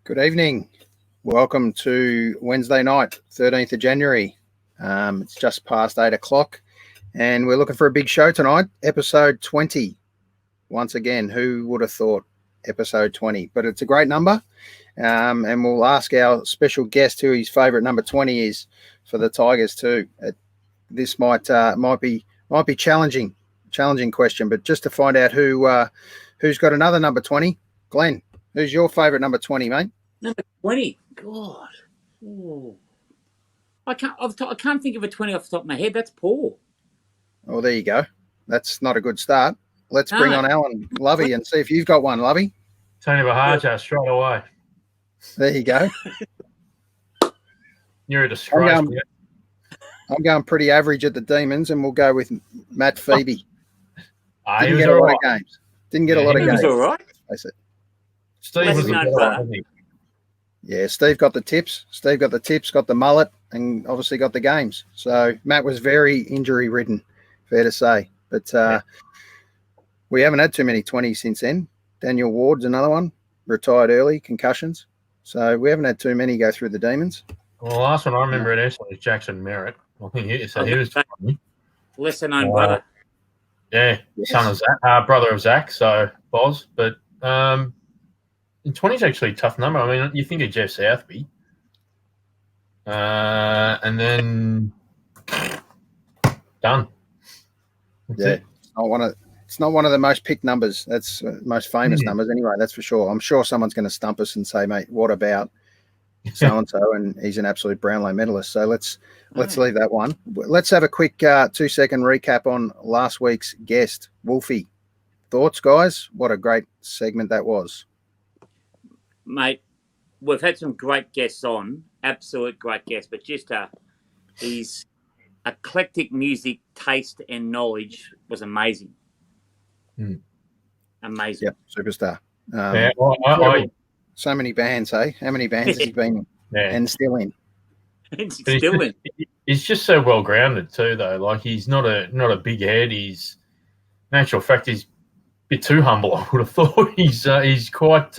Good evening. Welcome to Wednesday night, 13th of January. It's just past 8 o'clock and we're looking for a big show tonight, episode 20. Once again, who would have thought episode 20? But it's a great number, and we'll ask our special guest who his favourite number 20 is for the Tigers too. This might be challenging question, but just to find out who's got another number 20, Glenn, who's your favourite number 20, mate? Number 20. God. Ooh. I can't think of a 20 off the top of my head. That's poor. Oh, there you go. That's not a good start. Let's bring on Alan Lovey and see if you've got one, Lovey. Tony Bahaja straight away. There you go. You're a disgrace. I'm going pretty average at the Demons, and we'll go with Matt Phoebe. Didn't get a lot of games. Didn't get a lot of games. He was all right. Face it. Steve was a good one, wasn't he? Yeah, Steve got the tips. Got the mullet, and obviously got the games. So Matt was very injury-ridden, fair to say. But we haven't had too many 20s since then. Daniel Ward's another one, retired early, concussions. So we haven't had too many go through the Demons. Well, the last one I remember at Essendon was Jackson Merritt. I think he was 20. Lesser known brother. Yeah, yes. Son of Zach, brother of Zach, so Boz. But 20 is actually a tough number. I mean, you think of Jeff Southby. And then done. That's it. It's not one of the most picked numbers. That's most famous numbers anyway, that's for sure. I'm sure someone's going to stump us and say, mate, what about so-and-so? And he's an absolute Brownlow medalist. So let's leave that one. Let's have a quick 2-second recap on last week's guest, Wolfie. Thoughts, guys? What a great segment that was. Mate, we've had some great guests on, absolute great guests, but just his eclectic music taste and knowledge was amazing. Amazing. Yep, superstar. So many bands, eh? How many bands has he been in? Yeah. And still in? He's just so well grounded too, though. Like, he's not a big head. He's, in actual fact, he's a bit too humble, I would have thought. He's quite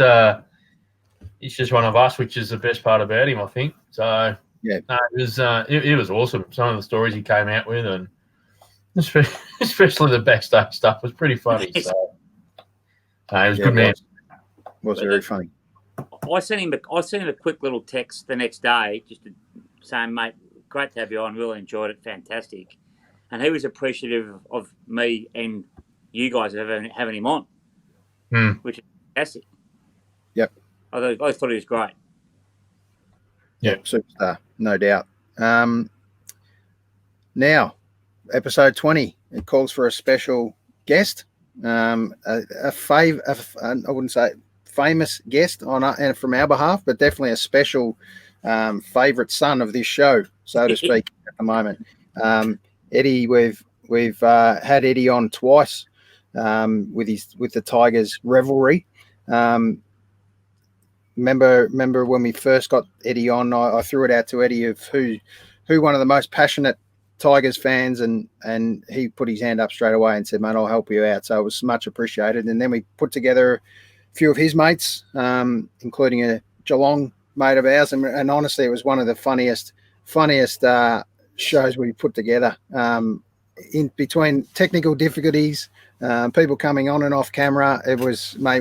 he's just one of us, which is the best part about him, I think. So yeah, it was awesome. Some of the stories he came out with, and especially the backstage stuff, was pretty funny. So he was a good man. Was very funny. I sent him a quick little text the next day, just saying, mate, great to have you on. Really enjoyed it. Fantastic. And he was appreciative of me and you guys having him on, which is fantastic. Yep. I thought he was great. Yeah, superstar, no doubt. Now, episode 20, it calls for a special guest, I wouldn't say famous guest and from our behalf, but definitely a special favourite son of this show, so to speak, at the moment. Eddie, we've had Eddie on twice with the Tigers revelry. Remember when we first got Eddie on, I threw it out to Eddie of who one of the most passionate Tigers fans, and he put his hand up straight away and said, mate, I'll help you out. So it was much appreciated. And then we put together a few of his mates, including a Geelong mate of ours. And honestly, it was one of the funniest shows we put together. In between technical difficulties, people coming on and off camera,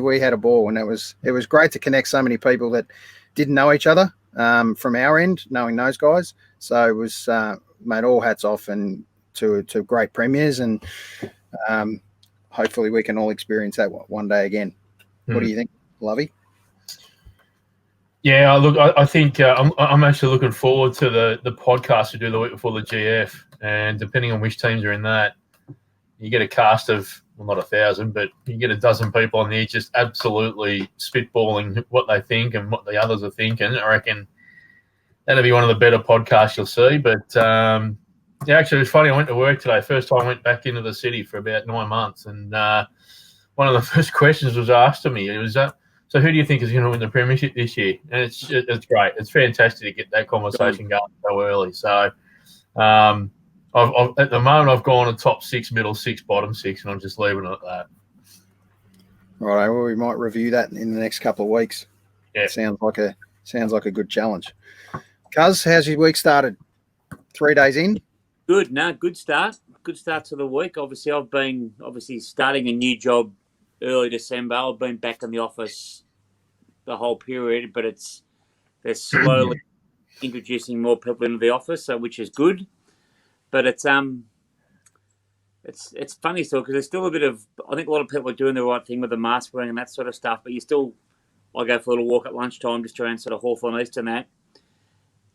we had a ball, and it was great to connect so many people that didn't know each other from our end, knowing those guys. So it was, mate, all hats off and to great premiers, and hopefully we can all experience that one day again. What do you think, Lovey? Yeah, look, I think I'm actually looking forward to the podcast we do the week before the GF, and depending on which teams are in that, you get a cast of, well, not 1,000, but you get a dozen people on there just absolutely spitballing what they think and what the others are thinking. I reckon that'll be one of the better podcasts you'll see. But yeah, actually, it was funny. I went to work today. First time I went back into the city for about 9 months, and one of the first questions was asked to me. It was, so who do you think is going to win the premiership this year? And it's great. It's fantastic to get that conversation going so early. So at the moment, I've gone a top 6, middle 6, bottom 6, and I'm just leaving it at that. Right. Well, we might review that in the next couple of weeks. Yeah. Sounds like a good challenge. Cuz, how's your week started? 3 days in? Good, no, good start. Good start to the week. Obviously, I've been starting a new job early December. I've been back in the office the whole period, but they're slowly introducing more people into the office, so which is good. But it's funny still because there's still a bit of, I think a lot of people are doing the right thing with the mask wearing and that sort of stuff, but I go for a little walk at lunchtime just around sort of Hawthorne East and that.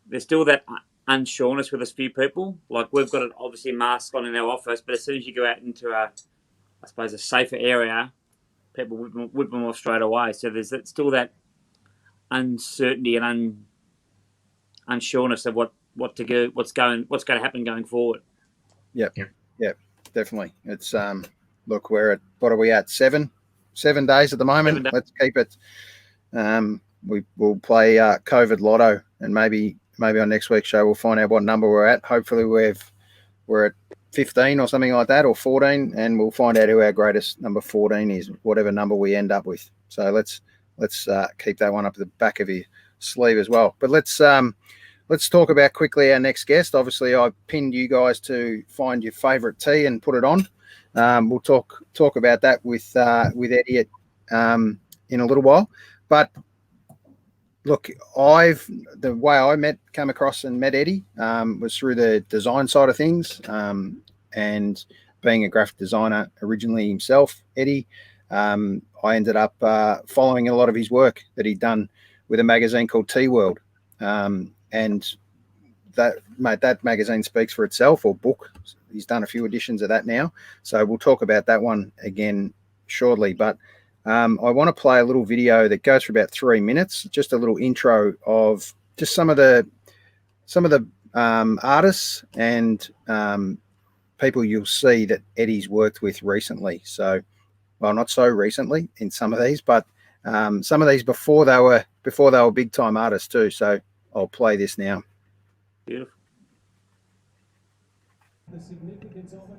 There's still that unsureness with a few people. Like we've got an obviously mask on in our office, but as soon as you go out into a safer area, people whip them off straight away. So there's still that uncertainty and unsureness of what to do, what's going to happen going forward. Yep, definitely. It's look, we're at, what are we at? 7 days at the moment. 7 days. Let's keep it. We will play COVID Lotto, and maybe on next week's show we'll find out what number we're at. Hopefully we're at 15 or something like that, or 14, and we'll find out who our greatest number 14 is, whatever number we end up with. So let's keep that one up at the back of your sleeve as well. But let's talk about quickly our next guest. Obviously, I pinned you guys to find your favourite tea and put it on. We'll talk about that with Eddie in a little while. But look, the way I came across and met Eddie was through the design side of things, and being a graphic designer originally himself, Eddie, I ended up following a lot of his work that he'd done with a magazine called Tea World, and that magazine speaks for itself, or book. He's done a few editions of that now, so we'll talk about that one again shortly. But I want to play a little video that goes for about 3 minutes, just a little intro of just some of the artists and people you'll see that Eddie's worked with recently. So, well, not so recently in some of these, but some of these before they were big time artists too. So I'll play this now. Beautiful. The significance of it.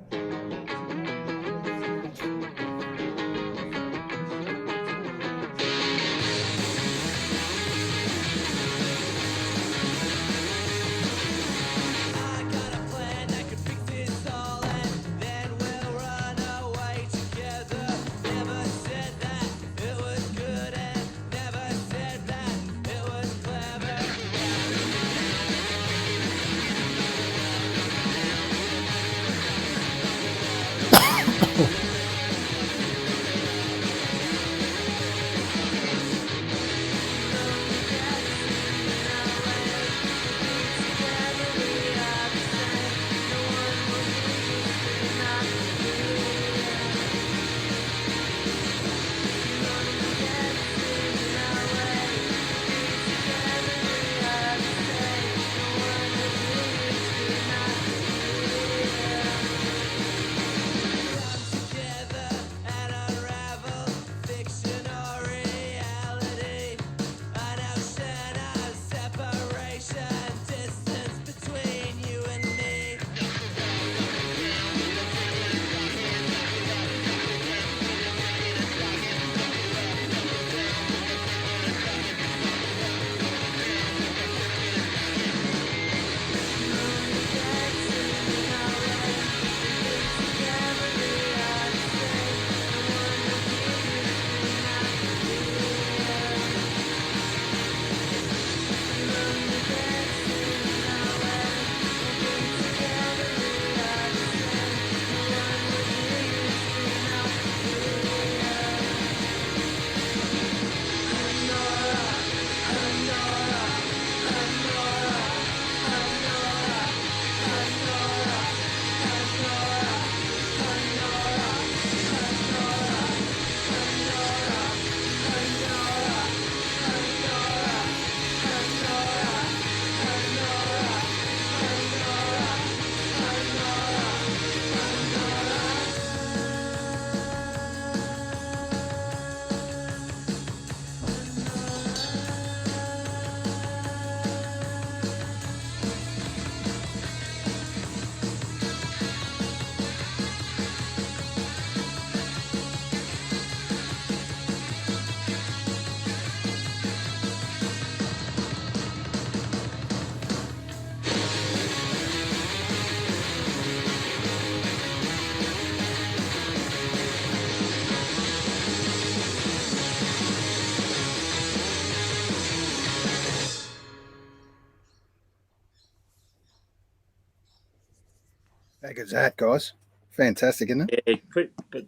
How good's that, guys? Fantastic, isn't it? Yeah, but it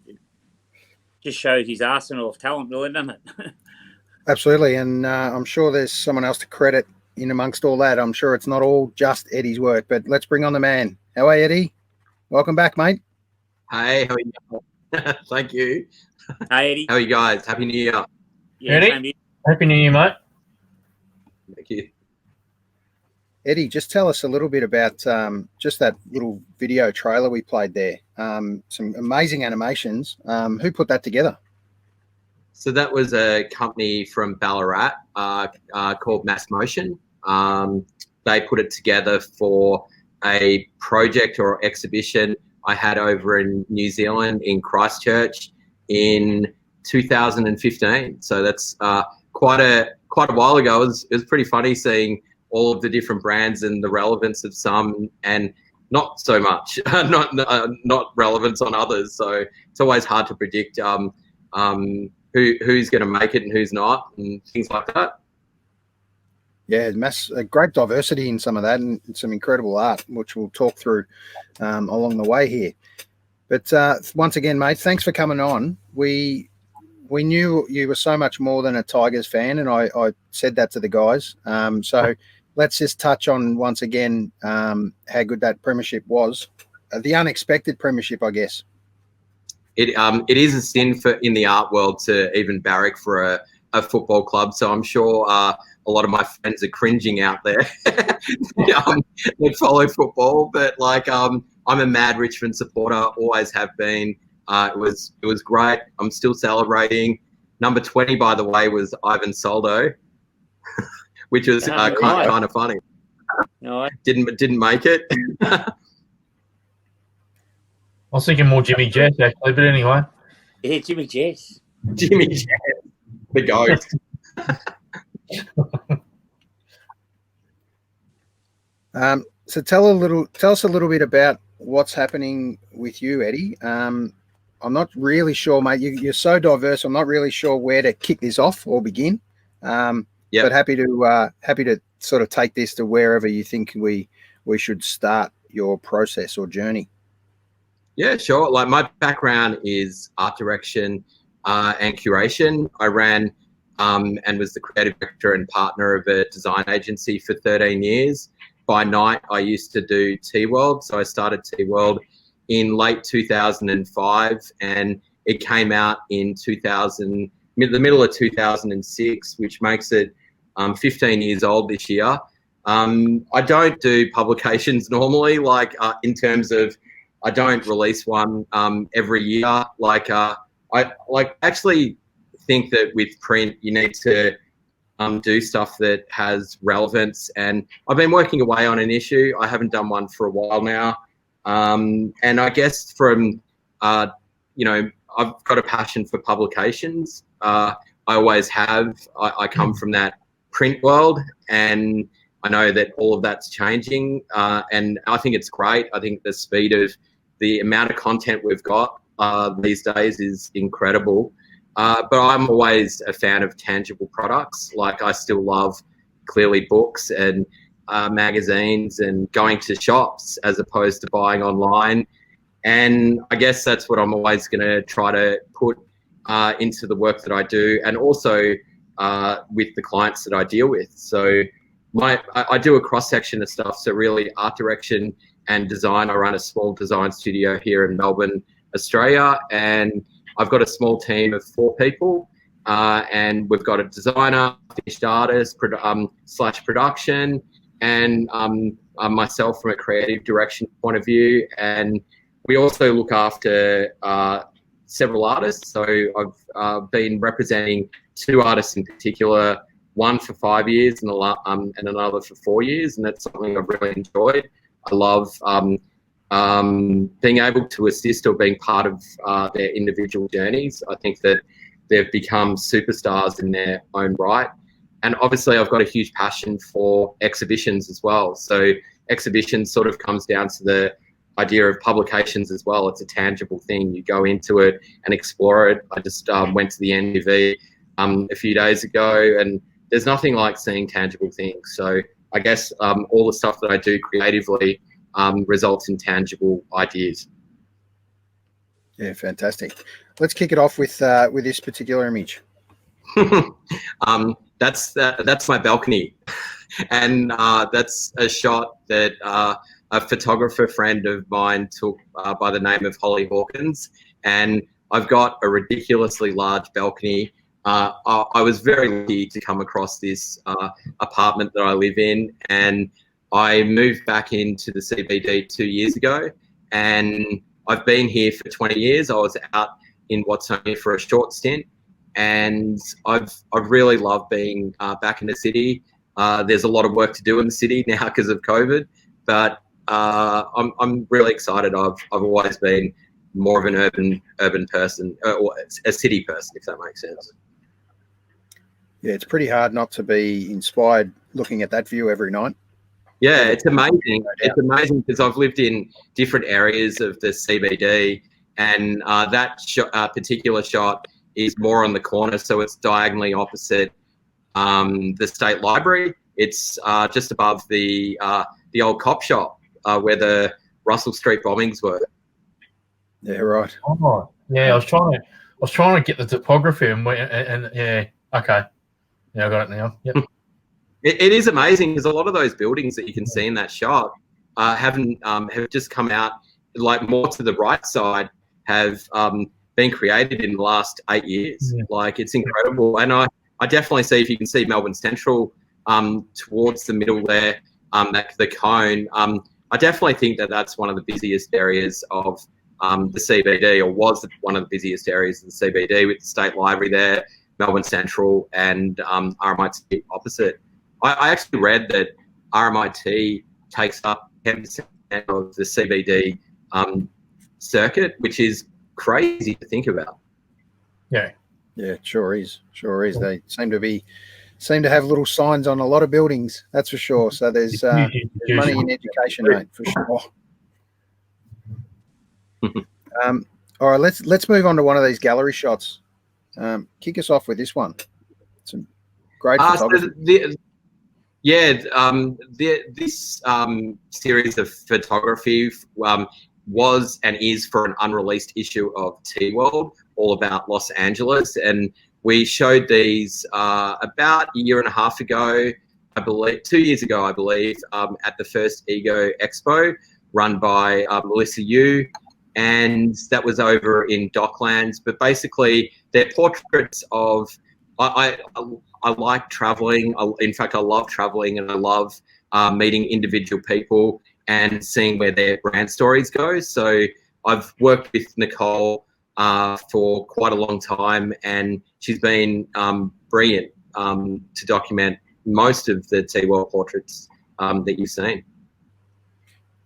just shows his arsenal of talent, really, doesn't it? Absolutely, and I'm sure there's someone else to credit in amongst all that. I'm sure it's not all just Eddie's work, but let's bring on the man. How are you, Eddie? Welcome back, mate. Hey, how are you? Thank you. Hey, Eddie. How are you guys? Happy New Year. Yeah, Eddie? same to you. Happy New Year, mate. Thank you. Eddie, just tell us a little bit about just that little video trailer we played there. Some amazing animations. Who put that together? So that was a company from Ballarat called Mass Motion. They put it together for a project or exhibition I had over in New Zealand in Christchurch in 2015. So that's quite a while ago. It was pretty funny seeing all of the different brands and the relevance of some, and not so much, not relevance on others. So it's always hard to predict who's going to make it and who's not, and things like that. Yeah, a great diversity in some of that, and some incredible art, which we'll talk through along the way here. But once again, mate, thanks for coming on. We knew you were so much more than a Tigers fan, and I said that to the guys. So let's just touch on once again how good that premiership was, the unexpected premiership, I guess. It is a sin in the art world to even barrack for a football club. So I'm sure a lot of my friends are cringing out there that follow football. But I'm a mad Richmond supporter, always have been. It was great. I'm still celebrating. Number 20, by the way, was Ivan Soldo, which was kind of funny. No, Didn't make it. I was thinking more Jimmy Jess, actually, but anyway. yeah, Jimmy Jess. Jimmy Jess, the ghost. So tell us a little bit about what's happening with you, Eddie. I'm not really sure, mate. You're so diverse. I'm not really sure where to kick this off or begin. But happy to sort of take this to wherever you think we should start your process or journey. Yeah, sure. Like, my background is art direction and curation. I ran and was the creative director and partner of a design agency for 13 years. By night, I used to do T-World. So I started T-World in late 2005, and it came out in the middle of 2006, which makes it 15 years old this year. I don't do publications normally, in terms of, I don't release one every year. I actually think that with print, you need to do stuff that has relevance. And I've been working away on an issue. I haven't done one for a while now. And I guess I've got a passion for publications. I always have. I come from that print world, and I know that all of that's changing. And I think it's great. I think the amount of content we've got these days is incredible. But I'm always a fan of tangible products. I still love, clearly, books and magazines and going to shops as opposed to buying online. And I guess that's what I'm always going to try to put into the work that I do, and also with the clients that I deal with. So I do a cross-section of stuff. So really, art direction and design. I run a small design studio here in Melbourne, Australia, and I've got a small team of 4 people, and we've got a designer, finished artist, / production, and myself from a creative direction point of view. And we also look after several artists. So I've been representing 2 artists in particular, one for 5 years and another for 4 years, and that's something I've really enjoyed. I love being able to assist or being part of their individual journeys. I think that they've become superstars in their own right. And obviously I've got a huge passion for exhibitions as well. So exhibitions sort of comes down to the idea of publications as well. It's a tangible thing. You go into it and explore it. I just went to the NUV a few days ago, and there's nothing like seeing tangible things. So I guess all the stuff that I do creatively results in tangible ideas. Yeah, fantastic. Let's kick it off with this particular image. That's my balcony, and that's a shot that a photographer friend of mine took by the name of Holly Hawkins. And I've got a ridiculously large balcony. I was very lucky to come across this apartment that I live in, and I moved back into the CBD 2 years ago, and I've been here for 20 years. I was out in Watsonia for a short stint, and I've really loved being back in the city. There's a lot of work to do in the city now because of COVID, but I'm really excited. I've always been more of an urban person, or a city person, if that makes sense. Yeah, it's pretty hard not to be inspired looking at that view every night. Yeah, it's amazing. It's amazing because I've lived in different areas of the CBD, and that particular shot is more on the corner, so it's diagonally opposite the State Library. It's just above the old cop shop where the Russell Street bombings were. Yeah, right. Oh, yeah. I was trying to get the topography and yeah. Okay. Yeah, I got it now. Yep. It is amazing because a lot of those buildings that you can see in that shot have just come out, like more to the right side, have been created in the last 8 years. Yeah. Like, it's incredible. And I definitely see, if you can see Melbourne Central towards the middle there, the cone, I definitely think that that's one of the busiest areas of the CBD, or was one of the busiest areas of the CBD, with the State Library there, Melbourne Central, and RMIT opposite. I actually read that RMIT takes up 10% of the CBD circuit, which is crazy to think about. Yeah. Yeah, it sure is. Sure is. They seem to have little signs on a lot of buildings, that's for sure. So there's money in education, mate, for sure. All right, let's move on to one of these gallery shots. Kick us off with this one. Some great photography. This series of photography was and is for an unreleased issue of Tea World, all about Los Angeles, and we showed these about a year and a half ago, I believe, 2 years ago, I believe, at the first Ego Expo run by Melissa Yu, and that was over in Docklands. But basically, they're portraits of. I like traveling. In fact, I love traveling, and I love meeting individual people and seeing where their brand stories go. So I've worked with Nicole for quite a long time, and she's been brilliant to document most of the Tea World portraits that you've seen.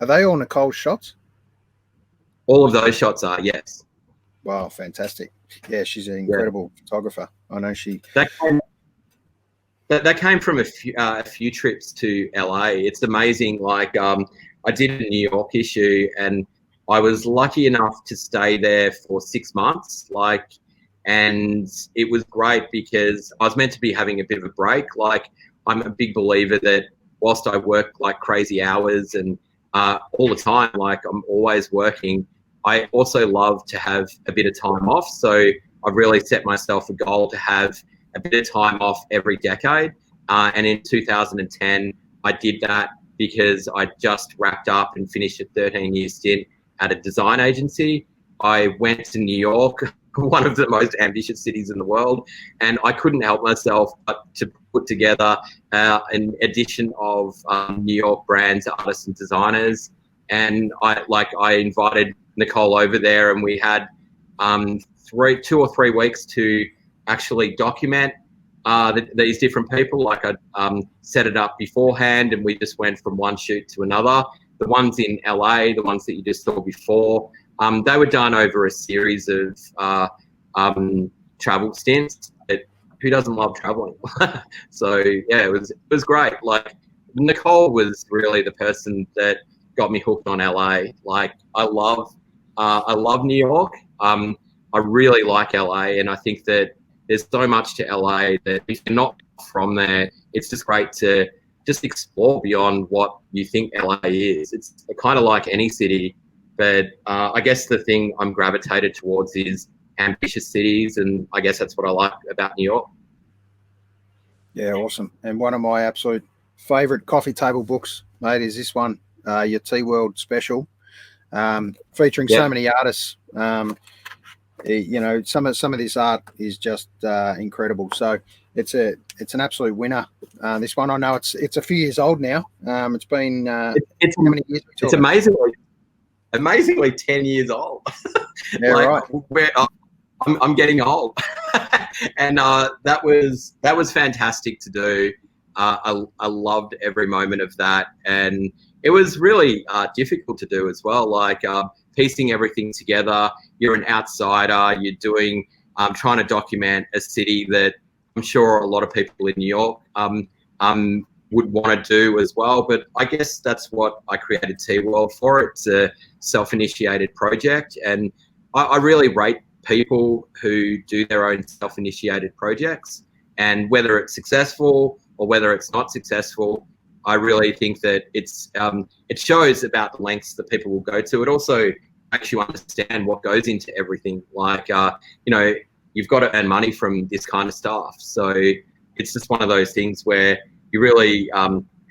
Are they all Nicole's shots? All of those shots are, yes. Wow, fantastic. Yeah, she's an incredible photographer. I know she... That came from a few trips to LA. It's amazing. Like, I did a New York issue, and I was lucky enough to stay there for 6 months. Like, and it was great because I was meant to be having a bit of a break. Like, I'm a big believer that whilst I work like crazy hours and all the time, like I'm always working, I also love to have a bit of time off. So I've really set myself a goal to have a bit of time off every decade. And in 2010, I did that because I just wrapped up and finished a 13-year stint at a design agency. I went to New York, one of the most ambitious cities in the world, and I couldn't help myself but to put together an edition of New York brands, artists and designers. And I invited Nicole over there, and we had 2 or 3 weeks to actually document these different people. Like, I set it up beforehand, and we just went from one shoot to another. The ones in LA, the ones that you just saw before, they were done over a series of travel stints. Who doesn't love traveling? So yeah, it was great. Like, Nicole was really the person that got me hooked on LA. Like, I love New York. I really like LA, and I think that there's so much to LA that if you're not from there, it's just great to just explore beyond what you think LA is. It's kind of like any city, but I guess the thing I'm gravitated towards is ambitious cities, and I guess that's what I like about New York. Yeah, awesome. And one of my absolute favourite coffee table books, mate, is this one, your Tea World special, featuring so many artists. You know, some of this art is just incredible. So it's an absolute winner. This one, I know it's a few years old now. It's been it's how many years? It's amazingly 10 years old. Yeah, right. I'm getting old, and that was fantastic to do. I loved every moment of that, and it was really difficult to do as well. Like piecing everything together. You're an outsider. You're doing trying to document a city that I'm sure a lot of people in New York would want to do as well. But I guess that's what I created Tea World for. It's a self-initiated project, and I really rate people who do their own self-initiated projects, and whether it's successful or whether it's not successful, I really think that it shows about the lengths that people will go to. It also makes you understand what goes into everything. Like, you know, you've got to earn money from this kind of stuff. So it's just one of those things where you really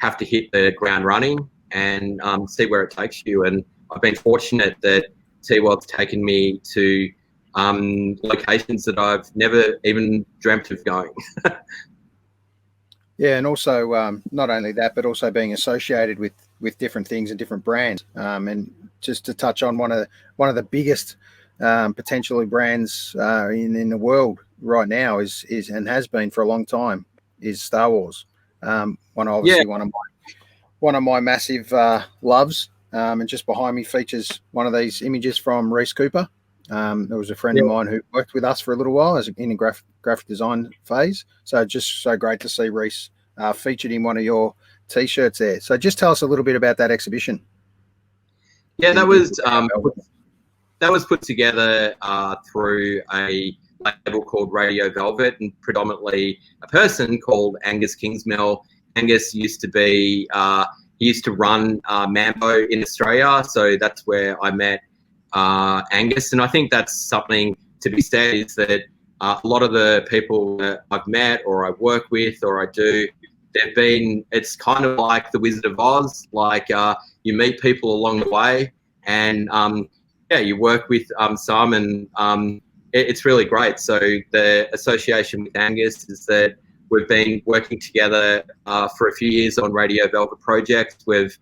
have to hit the ground running and see where it takes you. And I've been fortunate that Tea World's taken me to locations that I've never even dreamt of going. Yeah, and also not only that, but also being associated with different things and different brands. And just to touch on one of the biggest potentially brands in the world right now is and has been for a long time is Star Wars. One of my massive loves. And just behind me features one of these images from Reese Cooper. There was a friend of mine who worked with us for a little while as in a graphic design phase. So just so great to see Reese featured in one of your T-shirts there. So just tell us a little bit about that exhibition. Yeah, that was put together through a label called Radio Velvet, and predominantly a person called Angus Kingsmill. Angus used to be he used to run Mambo in Australia, so that's where I met Angus. And I think that's something to be said, is that a lot of the people that I've met or I work with or I do, it's kind of like the Wizard of Oz. Like you meet people along the way, and you work with some, and it's really great. So the association with Angus is that we've been working together for a few years on Radio Velvet projects. We've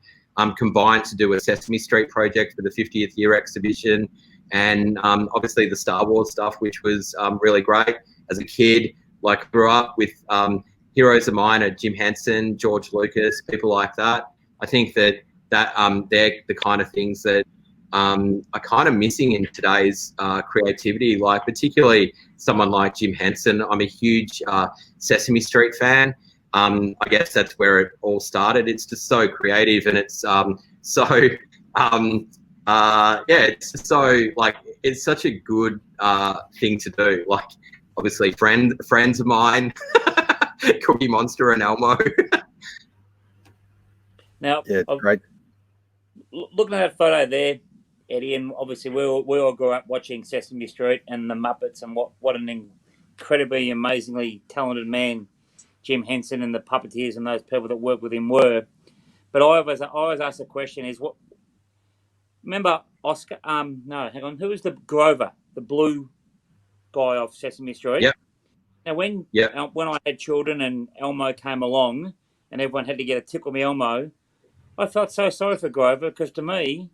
combined to do a Sesame Street project for the 50th year exhibition, and obviously the Star Wars stuff, which was really great. As a kid, like, grew up with heroes of mine are Jim Henson, George Lucas, people like that. I think that they're the kind of things that are kind of missing in today's creativity, like particularly someone like Jim Henson. I'm a huge Sesame Street fan. I guess that's where it all started. It's just so creative, and it's it's so, like, it's such a good thing to do. Like, obviously friends of mine, Cookie Monster and Elmo. Now, yeah, great. Looking at that photo there, Eddie, and obviously we all grew up watching Sesame Street and the Muppets, and what an incredibly, amazingly talented man Jim Henson and the puppeteers and those people that work with him were. But I always ask the question is, what? Remember Oscar? No, hang on. Who was the Grover, the blue guy of Sesame Street? Yep. Now, when I had children and Elmo came along, and everyone had to get a tickle me Elmo, I felt so sorry for Grover, because to me,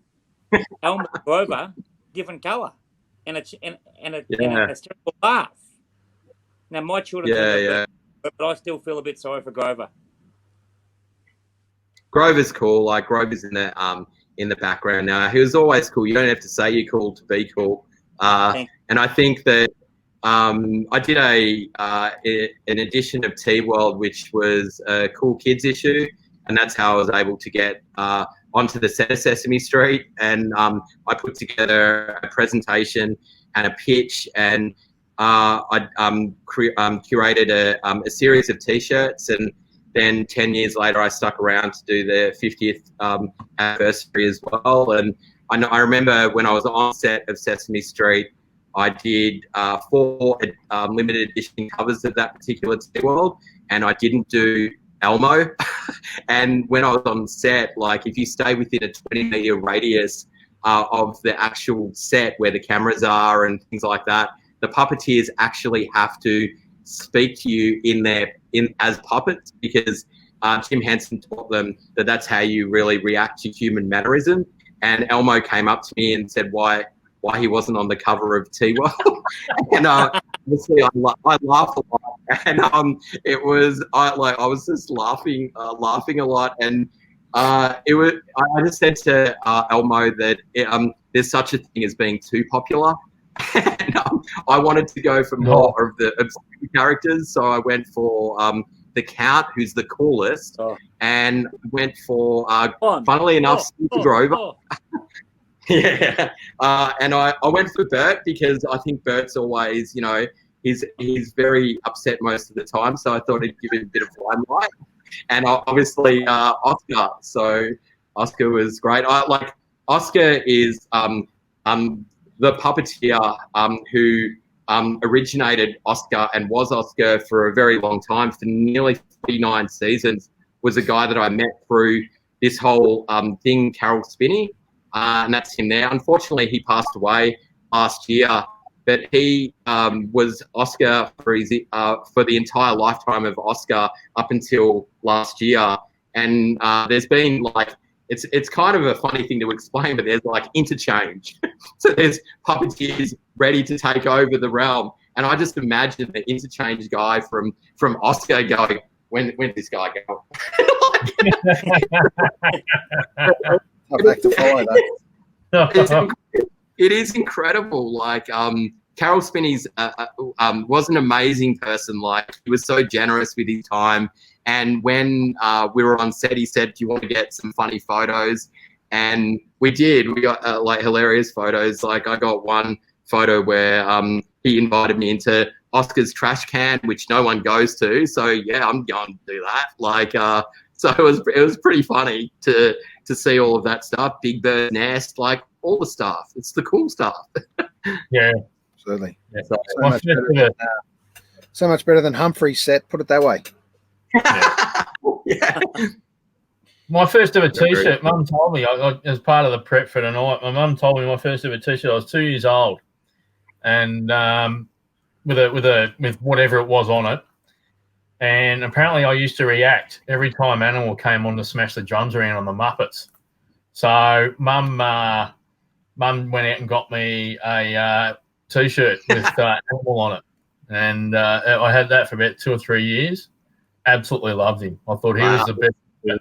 Elmo and Grover, different colour, and a terrible laugh. Now my children, but I still feel a bit sorry for Grover. Grover's cool. Like, Grover's in the background now. He was always cool. You don't have to say you're cool to be cool. And I think that I did an edition of Tea World, which was a cool kids issue, and that's how I was able to get onto the set of Sesame Street. And I put together a presentation and a pitch, and I curated a series of T-shirts, and then 10 years later, I stuck around to do the 50th anniversary as well. And I remember when I was on set of Sesame Street, I did 4 limited edition covers of that particular Tea World, and I didn't do Elmo. And when I was on set, like if you stay within a 20-meter radius of the actual set where the cameras are and things like that, the puppeteers actually have to speak to you as puppets, because Jim Henson taught them that that's how you really react to human mannerism. And Elmo came up to me and said why he wasn't on the cover of Tea World. And obviously I laughed a lot, and I was just laughing a lot, and I just said to Elmo that there's such a thing as being too popular. And I wanted to go for more of the obscure characters, so I went for the Count, who's the coolest, and went for funnily enough, Super Grover. Yeah, and I went for Bert because I think Bert's always, he's very upset most of the time, so I thought I'd give him a bit of limelight. And obviously Oscar, so Oscar was great. Oscar is the puppeteer who originated Oscar and was Oscar for a very long time, for nearly 49 seasons, was a guy that I met through this whole thing, Carol Spinney, and that's him there. Unfortunately, he passed away last year, but he was Oscar for the entire lifetime of Oscar up until last year. And there's been it's kind of a funny thing to explain, but there's interchange. So there's puppeteers ready to take over the realm, and I just imagine the interchange guy from Oscar going, when's this guy go? I'll back to follow that. It is incredible. Carol Spinney's was an amazing person. He was so generous with his time. And when we were on set, he said, "Do you want to get some funny photos?" And we did. We got hilarious photos. I got one photo where he invited me into Oscar's trash can, which no one goes to. So yeah, I'm going to do that. So it was pretty funny to see all of that stuff. Big Bird Nest, all the stuff. It's the cool stuff. Yeah, absolutely. Yeah. So much better than Humphrey's set. Put it that way. Yeah. My first ever T-shirt, Mum told me, as part of the prep for tonight, my mum told me my first ever T-shirt, I was 2 years old, and with whatever it was on it. And apparently I used to react every time Animal came on to smash the drums around on the Muppets. So Mum went out and got me a T-shirt with Animal on it. And I had that for about 2 or 3 years. Absolutely loved him. I thought he was the best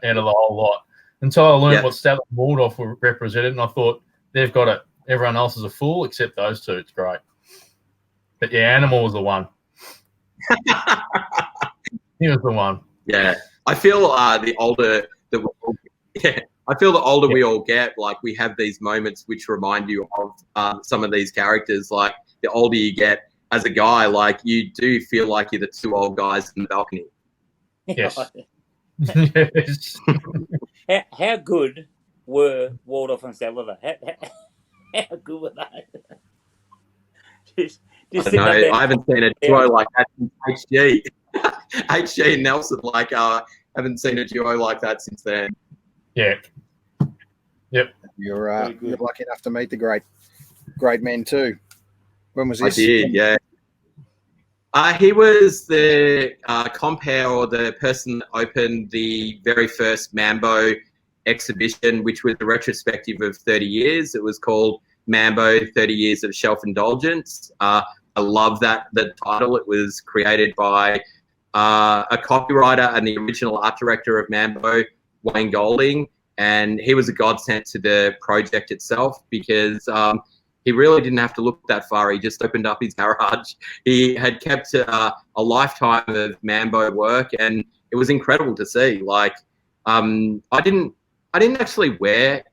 out of the whole lot. Until I learned what Statler and Waldorf represented, and I thought, they've got it. Everyone else is a fool except those two. It's great. But yeah, Animal was the one. He was the one. Yeah. I feel the older we all get, we have these moments which remind you of some of these characters. The older you get as a guy, you do feel like you're the 2 old guys in the balcony. Yes. Yes. How good were Waldorf and Statler? How good were they? I haven't seen a duo like that since HG. HG and Nelson, haven't seen a duo like that since then. Yeah. Yep. You're lucky enough to meet the great men too. When was this? I did, yeah. He was the compere, or the person that opened the very first Mambo exhibition, which was a retrospective of 30 years. It was called Mambo, 30 Years of Shelf-Indulgence. I love the title. It was created by a copywriter and the original art director of Mambo, Wayne Golding, and he was a godsend to the project itself, because he really didn't have to look that far. He just opened up his garage. He had kept a lifetime of Mambo work, and it was incredible to see. I didn't actually wear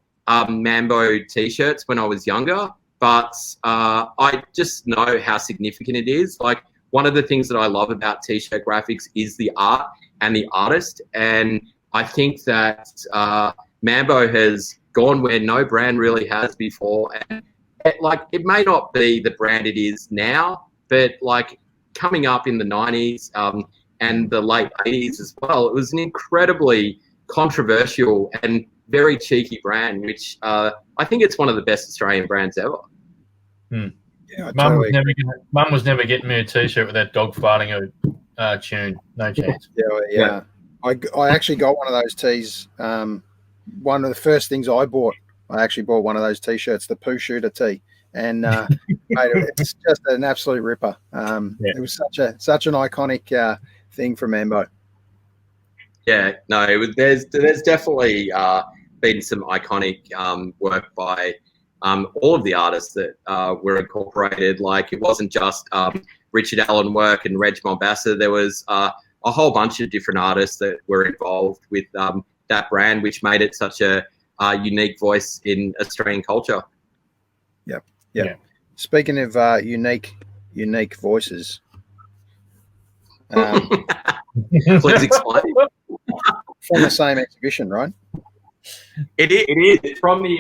Mambo T-shirts when I was younger, but I just know how significant it is. One of the things that I love about T-shirt graphics is the art. and the artist. And I think that Mambo has gone where no brand really has before. And it may not be the brand it is now, but like coming up in the 90s and the late 80s as well, it was an incredibly controversial and very cheeky brand, which I think it's one of the best Australian brands ever. Yeah, Mum was never getting me a T-shirt with that dog farting a tune. No chance. Yeah. I actually got one of those tees. One of the first things I bought, I actually bought one of those T-shirts, the Poo Shooter tee, and mate, it's just an absolute ripper. It was such an iconic thing for Mambo. Yeah, no, there's definitely been some iconic work by all of the artists that were incorporated. Like, it wasn't just Richard Allen work and Reg Mombassa. There was a whole bunch of different artists that were involved with that brand, which made it such a unique voice in Australian culture. Yeah. Speaking of unique voices, please explain. From the same exhibition, right? It is. It's from the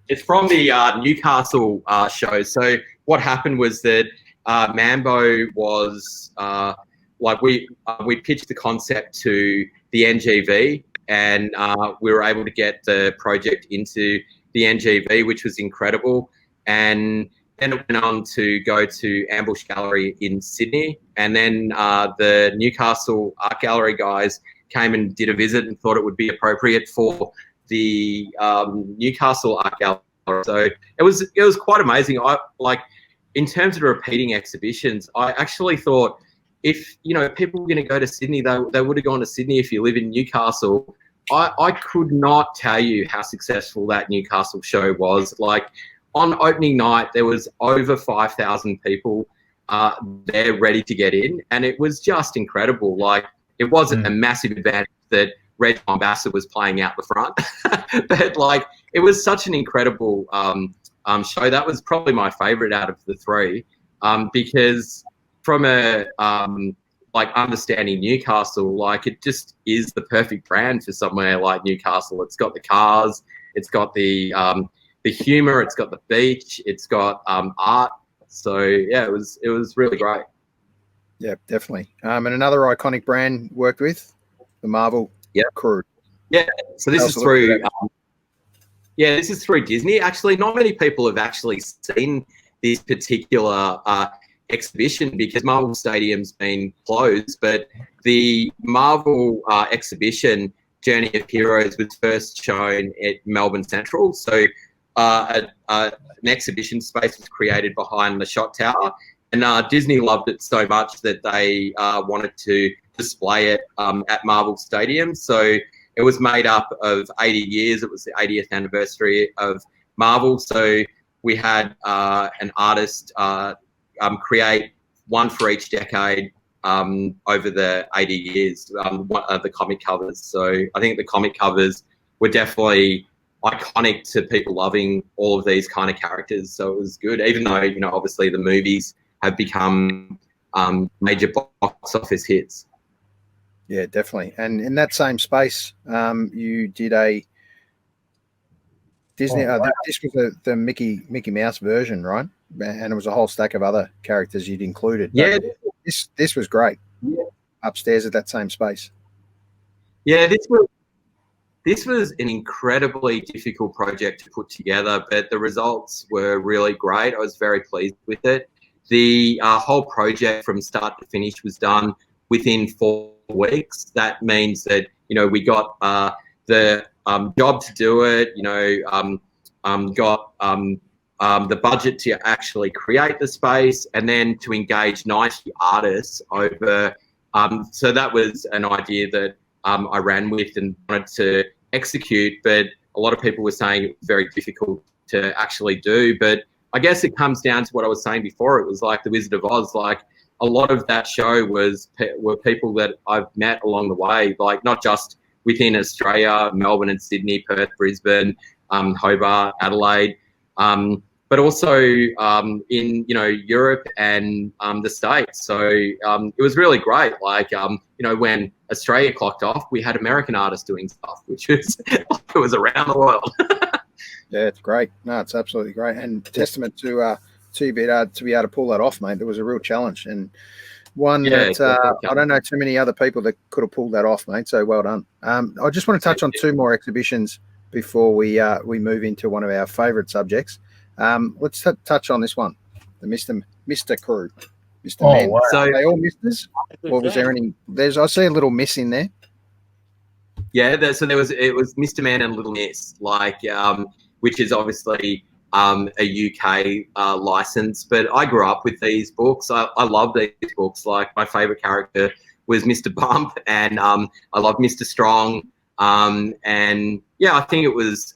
It's from the Newcastle show. So what happened was that Mambo was we pitched the concept to the NGV, and we were able to get the project into the NGV, which was incredible. And then it went on to go to Ambush Gallery in Sydney, and then the Newcastle Art Gallery guys came and did a visit and thought it would be appropriate for the Newcastle Art Gallery. So it was quite amazing. In terms of repeating exhibitions, I actually thought if people were going to go to Sydney, they would have gone to Sydney. If you live in Newcastle, I could not tell you how successful that Newcastle show was. Like, on opening night, there was over 5,000 people there ready to get in, and it was just incredible. Like, it wasn't a massive advantage that Reg Mombassa was playing out the front, but it was such an incredible show. That was probably my favourite out of the three, because from a understanding Newcastle, it just is the perfect brand for somewhere like Newcastle. It's got the cars, it's got the humour, it's got the beach, it's got art. So yeah, it was really great. Yeah, definitely. And another iconic brand worked with the Marvel crew. Yeah, so this is through. This is through Disney. Actually, not many people have actually seen this particular exhibition because Marvel Stadium's been closed. But the Marvel exhibition, Journey of Heroes, was first shown at Melbourne Central. So an exhibition space was created behind the Shot Tower. And Disney loved it so much that they wanted to display it at Marvel Stadium. So it was made up of 80 years. It was the 80th anniversary of Marvel. So we had an artist create one for each decade over the 80 years, the comic covers. So I think the comic covers were definitely iconic to people loving all of these kind of characters. So it was good, even though, obviously the movies have become major box office hits. Yeah, definitely. And in that same space, you did a Disney. This was the Mickey Mouse version, right? And it was a whole stack of other characters you'd included. But yeah, this was great. Yeah. Upstairs at that same space. Yeah, this was an incredibly difficult project to put together, but the results were really great. I was very pleased with it. The whole project from start to finish was done within 4 weeks. That means that, we got the job to do it, got the budget to actually create the space, and then to engage 90 artists over. So that was an idea that I ran with and wanted to execute, but a lot of people were saying it was very difficult to actually do. But I guess it comes down to what I was saying before. It was like the Wizard of Oz. Like, a lot of that show were people that I've met along the way, like not just within Australia, Melbourne and Sydney, Perth, Brisbane, Hobart, Adelaide. but also in Europe and the States. So it was really great. Like when Australia clocked off, we had American artists doing stuff, which was like it was around the world. Yeah, it's great. No, it's absolutely great, and testament to be able to pull that off, mate. It was a real challenge, and one that I don't know too many other people that could have pulled that off, mate. So well done. I just want to touch on two more exhibitions before we move into one of our favourite subjects. Let's touch on this one, the Mr. Crew, Mr. Men. Wow. So Are they all Misters, or was there any? I see a little miss in there. yeah, it was Mr. Man and Little Miss, which is obviously a UK license. But I grew up with these books. I love these books. Like my favourite character was Mr. Bump, and I love Mr. Strong. And yeah, I think it was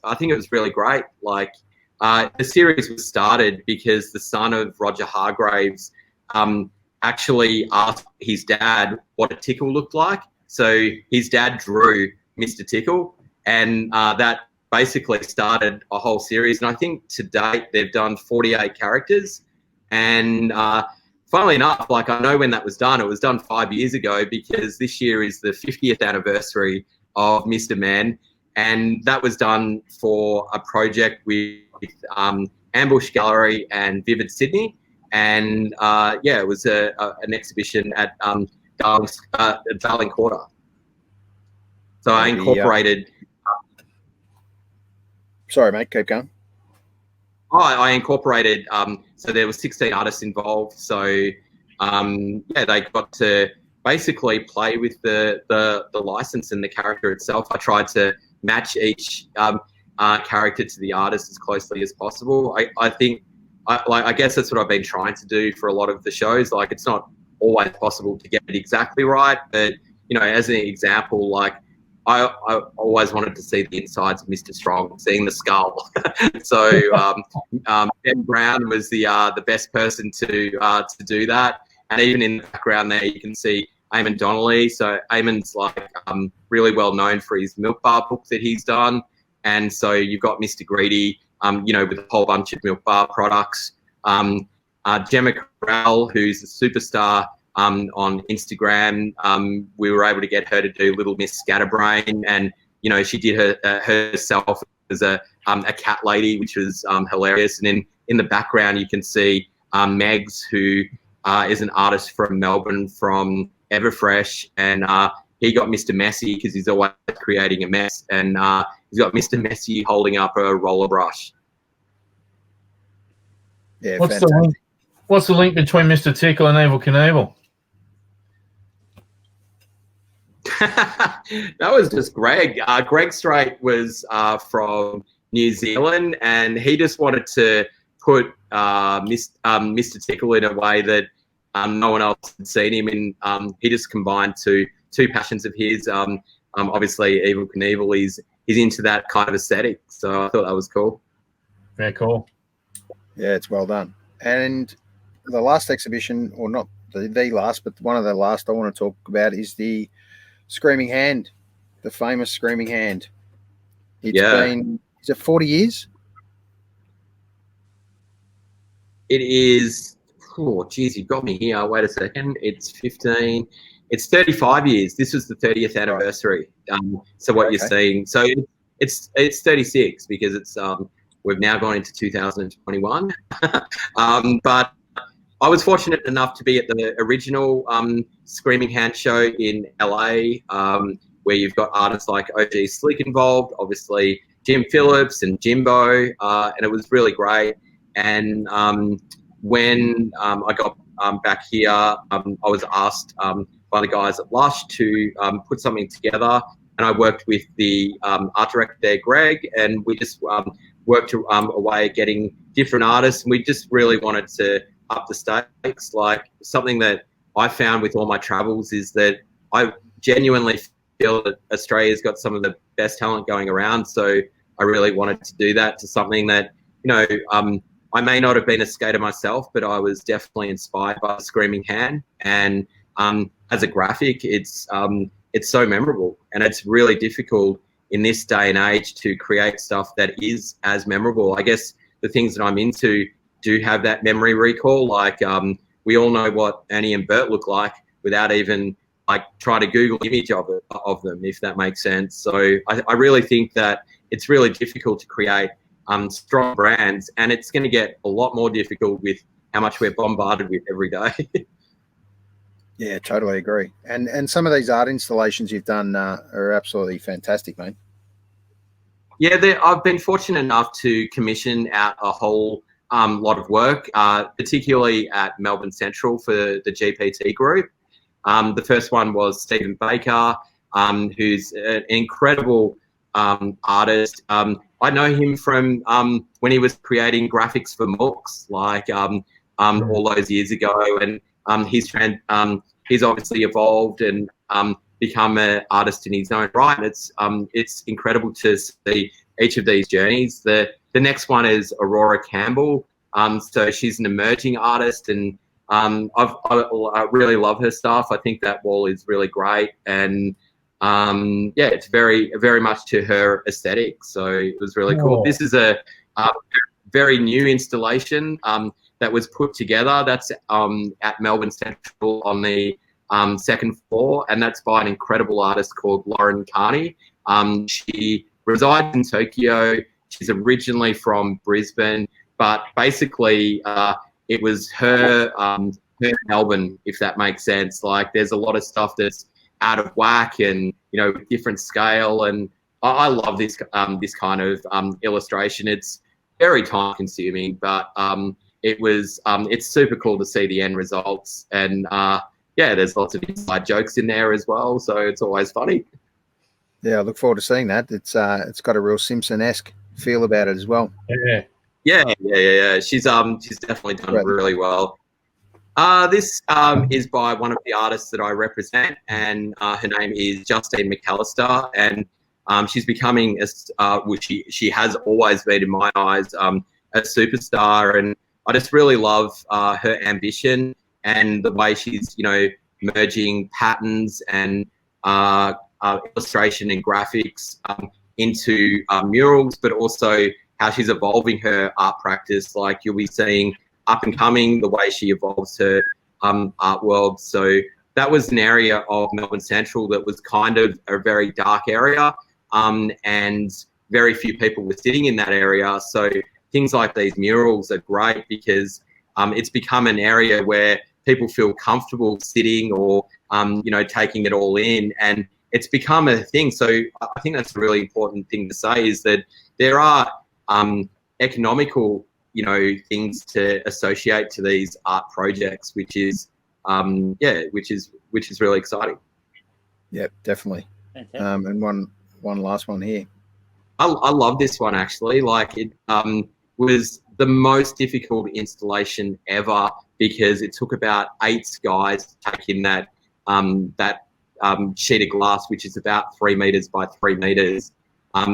really great. Like the series was started because the son of Roger Hargraves actually asked his dad what a tickle looked like. So his dad drew Mr. Tickle, and that basically started a whole series. And I think to date they've done 48 characters. And funnily enough, like I know when that was done. It was done 5 years ago, because this year is the 50th anniversary of Mr. Man, and that was done for a project with Ambush Gallery and Vivid Sydney. And yeah, it was an exhibition at Darling Quarter. So I incorporated. Sorry, mate. Keep going. I incorporated. So there were 16 artists involved. So yeah, they got to basically play with the license and the character itself. I tried to match each character to the artist as closely as possible. I think, I guess that's what I've been trying to do for a lot of the shows. Like it's not always possible to get it exactly right, but as an example, like I always wanted to see the insides of Mr. Strong, seeing the skull. So Ben Brown was the best person to do that. And even in the background there, you can see Eamon Donnelly. So Eamon's like really well known for his Milk Bar book that he's done. And so you've got Mr. Greedy, with a whole bunch of Milk Bar products. Gemma Corral, who's a superstar on Instagram. We were able to get her to do Little Miss Scatterbrain, and she did herself as a cat lady, which was hilarious. And in the background, you can see Megs, who is an artist from Melbourne, from Everfresh, and he got Mr. Messy because he's always creating a mess, and he's got Mr. Messy holding up a roller brush. Yeah, what's the link between Mr. Tickle and Evel Knievel? That was just Greg. Greg Strait was from New Zealand, and he just wanted to put Mr. Tickle in a way that no one else had seen him in. He just combined two passions of his. Obviously, Evel Knievel is into that kind of aesthetic, so I thought that was cool. Very cool. Yeah, it's well done. And the last exhibition, or not the last, but one of the last I want to talk about is the Screaming Hand, the famous Screaming Hand. It's been, is it 40 years? It is, oh, geez, you got me here. Wait a second. It's 15. It's 35 years. This was the 30th anniversary. So what you're seeing, so it's 36 because it's we've now gone into 2021. But I was fortunate enough to be at the original Screaming Hand show in LA, where you've got artists like OG Slick involved, obviously Jim Phillips and Jimbo, and it was really great. And when I got back here, I was asked by the guys at Lush to put something together, and I worked with the art director there, Greg, and we just worked away at getting different artists, and we just really wanted to up the stakes. Like something that I found with all my travels is that I genuinely feel that Australia's got some of the best talent going around. So I really wanted to do that to something that, I may not have been a skater myself, but I was definitely inspired by Screaming Hand. And as a graphic, it's so memorable, and it's really difficult in this day and age to create stuff that is as memorable. I guess the things that I'm into do have that memory recall. Like we all know what Annie and Bert look like without even like trying to Google image of them, if that makes sense. So I really think that it's really difficult to create strong brands, and it's going to get a lot more difficult with how much we're bombarded with every day. Yeah, totally agree. And some of these art installations you've done are absolutely fantastic, mate. Yeah, I've been fortunate enough to commission out a whole lot of work, particularly at Melbourne Central for the GPT group. The first one was Stephen Baker, who's an incredible artist. I know him from when he was creating graphics for Mooks, like all those years ago, and he's obviously evolved and become an artist in his own right. And it's incredible to see each of these journeys. The next one is Aurora Campbell. So she's an emerging artist, and I really love her stuff. I think that wall is really great, and yeah, it's very much to her aesthetic. So it was really cool. This is a very new installation that was put together. That's at Melbourne Central on the second floor, and that's by an incredible artist called Lauren Carney. She resides in Tokyo. She's originally from Brisbane, but basically it was her Melbourne, if that makes sense. Like there's a lot of stuff that's out of whack and, you know, different scale. And I love this kind of illustration. It's very time consuming, but it's super cool to see the end results. And yeah, there's lots of inside jokes in there as well. So it's always funny. Yeah, I look forward to seeing that. It's got a real Simpson-esque feel about it as well. Yeah. She's definitely done really well. This is by one of the artists that I represent, and her name is Justine McAllister, and she's becoming she has always been in my eyes a superstar, and I just really love her ambition and the way she's, you know, merging patterns and illustration and graphics into murals, but also how she's evolving her art practice. Like you'll be seeing up and coming the way she evolves her art world. So that was an area of Melbourne Central that was kind of a very dark area, and very few people were sitting in that area. So things like these murals are great because it's become an area where people feel comfortable sitting or you know, taking it all in, and it's become a thing. So I think that's a really important thing to say, is that there are economical, you know, things to associate to these art projects, which is which is really exciting. Yeah, definitely. And one last one here. I love this one actually. Like it was the most difficult installation ever because it took about 8 guys to take in that sheet of glass, which is about 3 meters by 3 meters,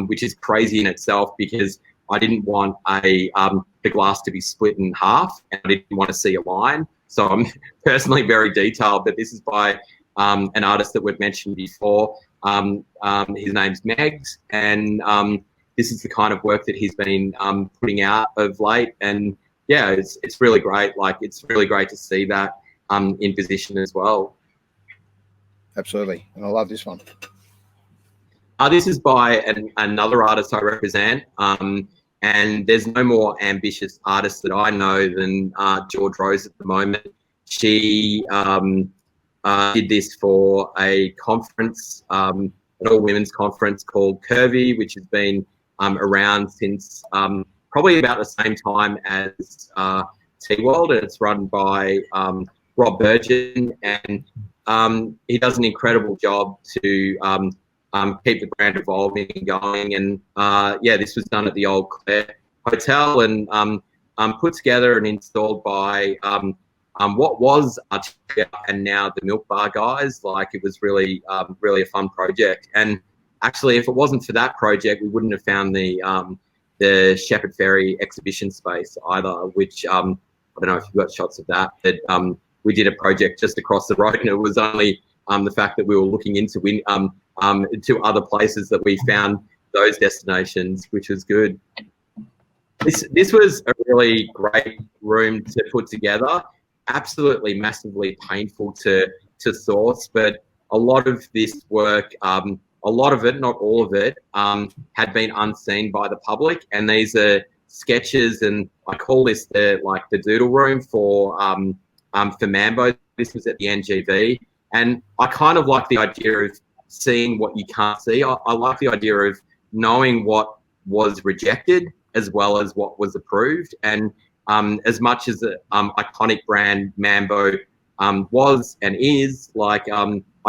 which is crazy in itself because I didn't want the glass to be split in half, and I didn't want to see a line. So I'm personally very detailed, but this is by an artist that we've mentioned before. His name's Megs, and this is the kind of work that he's been putting out of late. And yeah, it's really great. Like it's really great to see that in position as well. Absolutely, and I love this one. This is by another artist I represent, and there's no more ambitious artist that I know than George Rose at the moment. She did this for a conference, an all-women's conference called Curvy, which has been around since probably about the same time as T-World, and it's run by Rob Burgeon, and he does an incredible job to keep the brand evolving and going. And yeah, this was done at the Old Clare Hotel and put together and installed by what was Articulate and now the Milk Bar guys. Like it was really really a fun project. And actually, if it wasn't for that project, we wouldn't have found the Shepherd Ferry exhibition space either, which I don't know if you've got shots of that, but we did a project just across the road, and it was only the fact that we were looking into to other places that we found those destinations, which was good. This was a really great room to put together. Absolutely massively painful to source, but a lot of this work, a lot of it, not all of it, had been unseen by the public. And these are sketches, and I call this the doodle room for Mambo. This was at the NGV, and I kind of like the idea of seeing what you can't see. I like the idea of knowing what was rejected as well as what was approved. And as much as the iconic brand Mambo was and is, I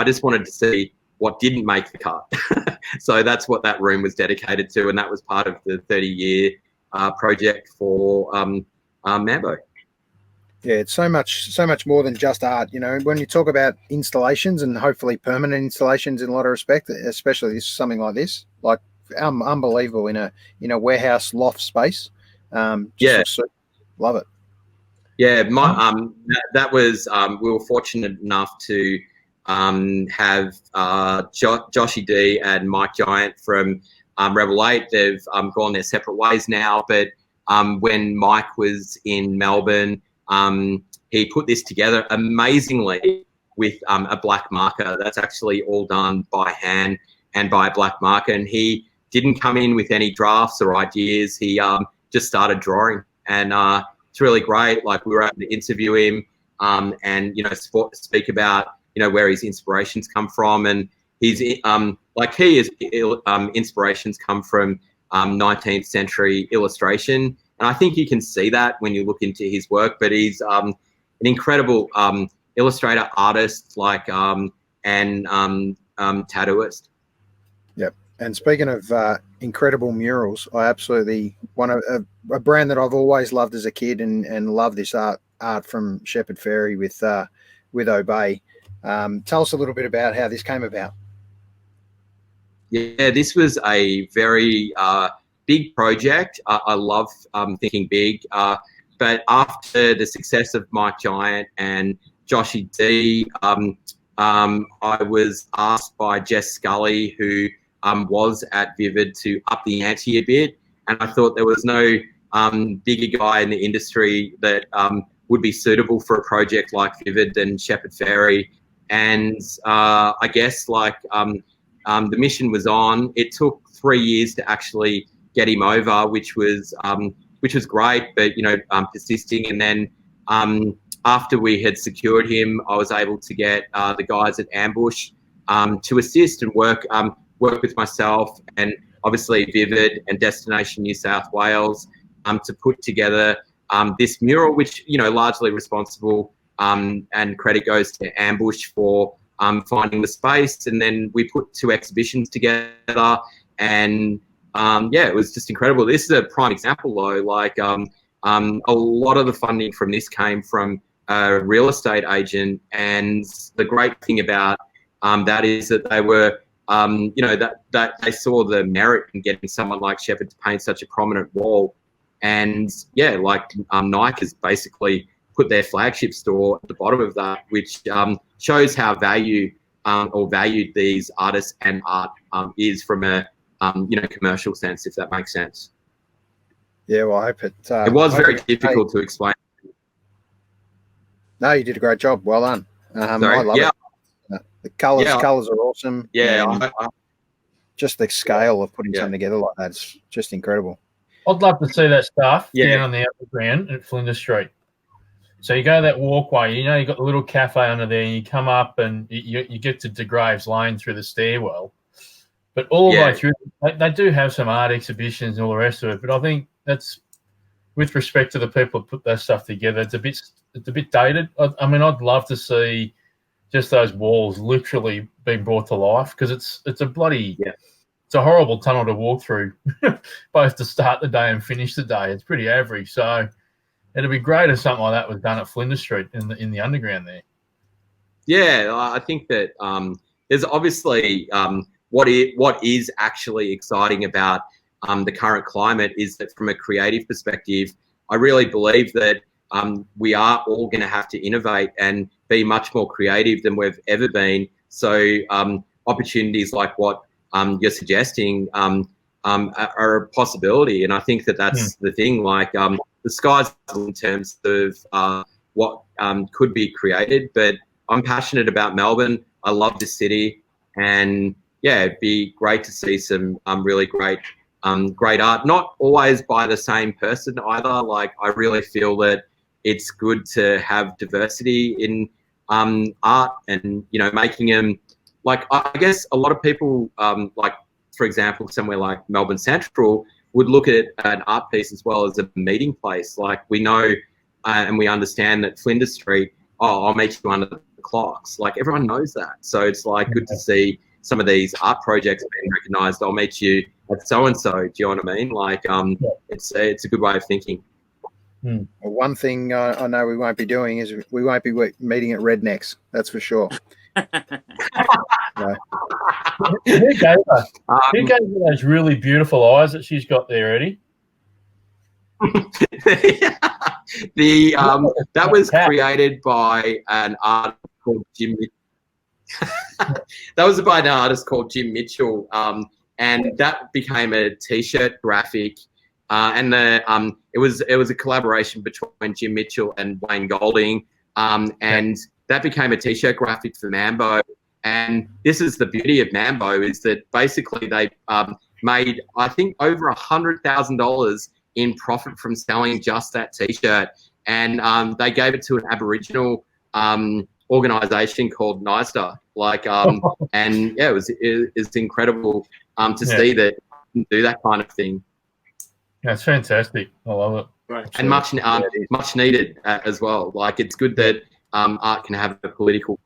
just wanted to see what didn't make the cut. So that's what that room was dedicated to, and that was part of the 30-year project for Mambo. Yeah, it's so much more than just art. You know, when you talk about installations and hopefully permanent installations in a lot of respect, especially something like this, like unbelievable in a warehouse loft space. Yeah, love it. Yeah, that was we were fortunate enough to have Joshy D and Mike Giant from Rebel 8. They've gone their separate ways now, but when Mike was in Melbourne, he put this together amazingly with a black marker. That's actually all done by hand and by a black marker. And he didn't come in with any drafts or ideas. He just started drawing, and it's really great. Like, we were able to interview him and, you know, speak about, you know, where his inspirations come from. And he's inspirations come from 19th century illustration. And I think you can see that when you look into his work, but he's an incredible illustrator, artist, and tattooist. Yep. And speaking of incredible murals, I absolutely a brand that I've always loved as a kid and love this art from Shepard Fairey with Obey. Tell us a little bit about how this came about. Yeah, this was a very big project. I love thinking big, but after the success of Mike Giant and Joshy D, I was asked by Jess Scully, who was at Vivid, to up the ante a bit, and I thought there was no bigger guy in the industry that would be suitable for a project like Vivid than Shepard Fairey. And I guess the mission was on. It took 3 years to actually get him over, which was great, but, you know, persisting. And then after we had secured him, I was able to get the guys at Ambush to assist and work with myself and obviously Vivid and Destination New South Wales to put together this mural, which, you know, largely responsible and credit goes to Ambush for finding the space. And then we put 2 exhibitions together, and yeah, it was just incredible. This is a prime example, though. A lot of the funding from this came from a real estate agent, and the great thing about that is that they were, you know, that they saw the merit in getting someone like Shepard to paint such a prominent wall. And yeah, Nike has basically put their flagship store at the bottom of that, which shows how valued these artists and art is from a you know, commercial sense, if that makes sense. Yeah, well, I hope it. It was very difficult to explain. No, you did a great job. Well done. I love it. The colours are awesome. Yeah, just the scale of putting something together like that's just incredible. I'd love to see that stuff down on the underground at Flinders Street. So you go that walkway, you know, you've got the little cafe under there, and you come up and you get to De Graves Lane through the stairwell. But all the way through, they do have some art exhibitions and all the rest of it. But I think that's, with respect to the people who put that stuff together, it's a bit dated. I mean, I'd love to see just those walls literally being brought to life, because it's a bloody it's a horrible tunnel to walk through, both to start the day and finish the day. It's pretty average. So it'd be great if something like that was done at Flinders Street in the underground there. Yeah, I think that there's obviously what is actually exciting about the current climate is that, from a creative perspective, I really believe that we are all going to have to innovate and be much more creative than we've ever been. So opportunities like what you're suggesting, are a possibility. And I think that that's the thing. Like the sky's in terms of what could be created. But I'm passionate about Melbourne. I love this city, and yeah, it'd be great to see some really great art. Not always by the same person either. Like I really feel that it's good to have diversity in art, and making them, like, I guess a lot of people like, for example, somewhere like Melbourne Central would look at an art piece as well as a meeting place. Like we know and we understand that Flinders Street, I'll meet you under the clocks. Like everyone knows that. So it's like good to see some of these art projects being recognised. I'll meet you at so-and-so. Do you know what I mean? Like it's a good way of thinking. Well, one thing I know we won't be doing is we won't be meeting at Rednecks. That's for sure. Who gave her those really beautiful eyes that she's got there, Eddie? That was created by an artist called Jim. That was by an artist called Jim Mitchell, and that became a T-shirt graphic. And it was a collaboration between Jim Mitchell and Wayne Golding, and that became a T-shirt graphic for Mambo. And this is the beauty of Mambo, is that basically they made, I think, over $100,000 in profit from selling just that T-shirt, and they gave it to an Aboriginal organisation called NISTA. Like, and yeah, it's incredible to see that you can do that kind of thing. That's fantastic. I love it. Right. And much needed as well. Like it's good that art can have a political.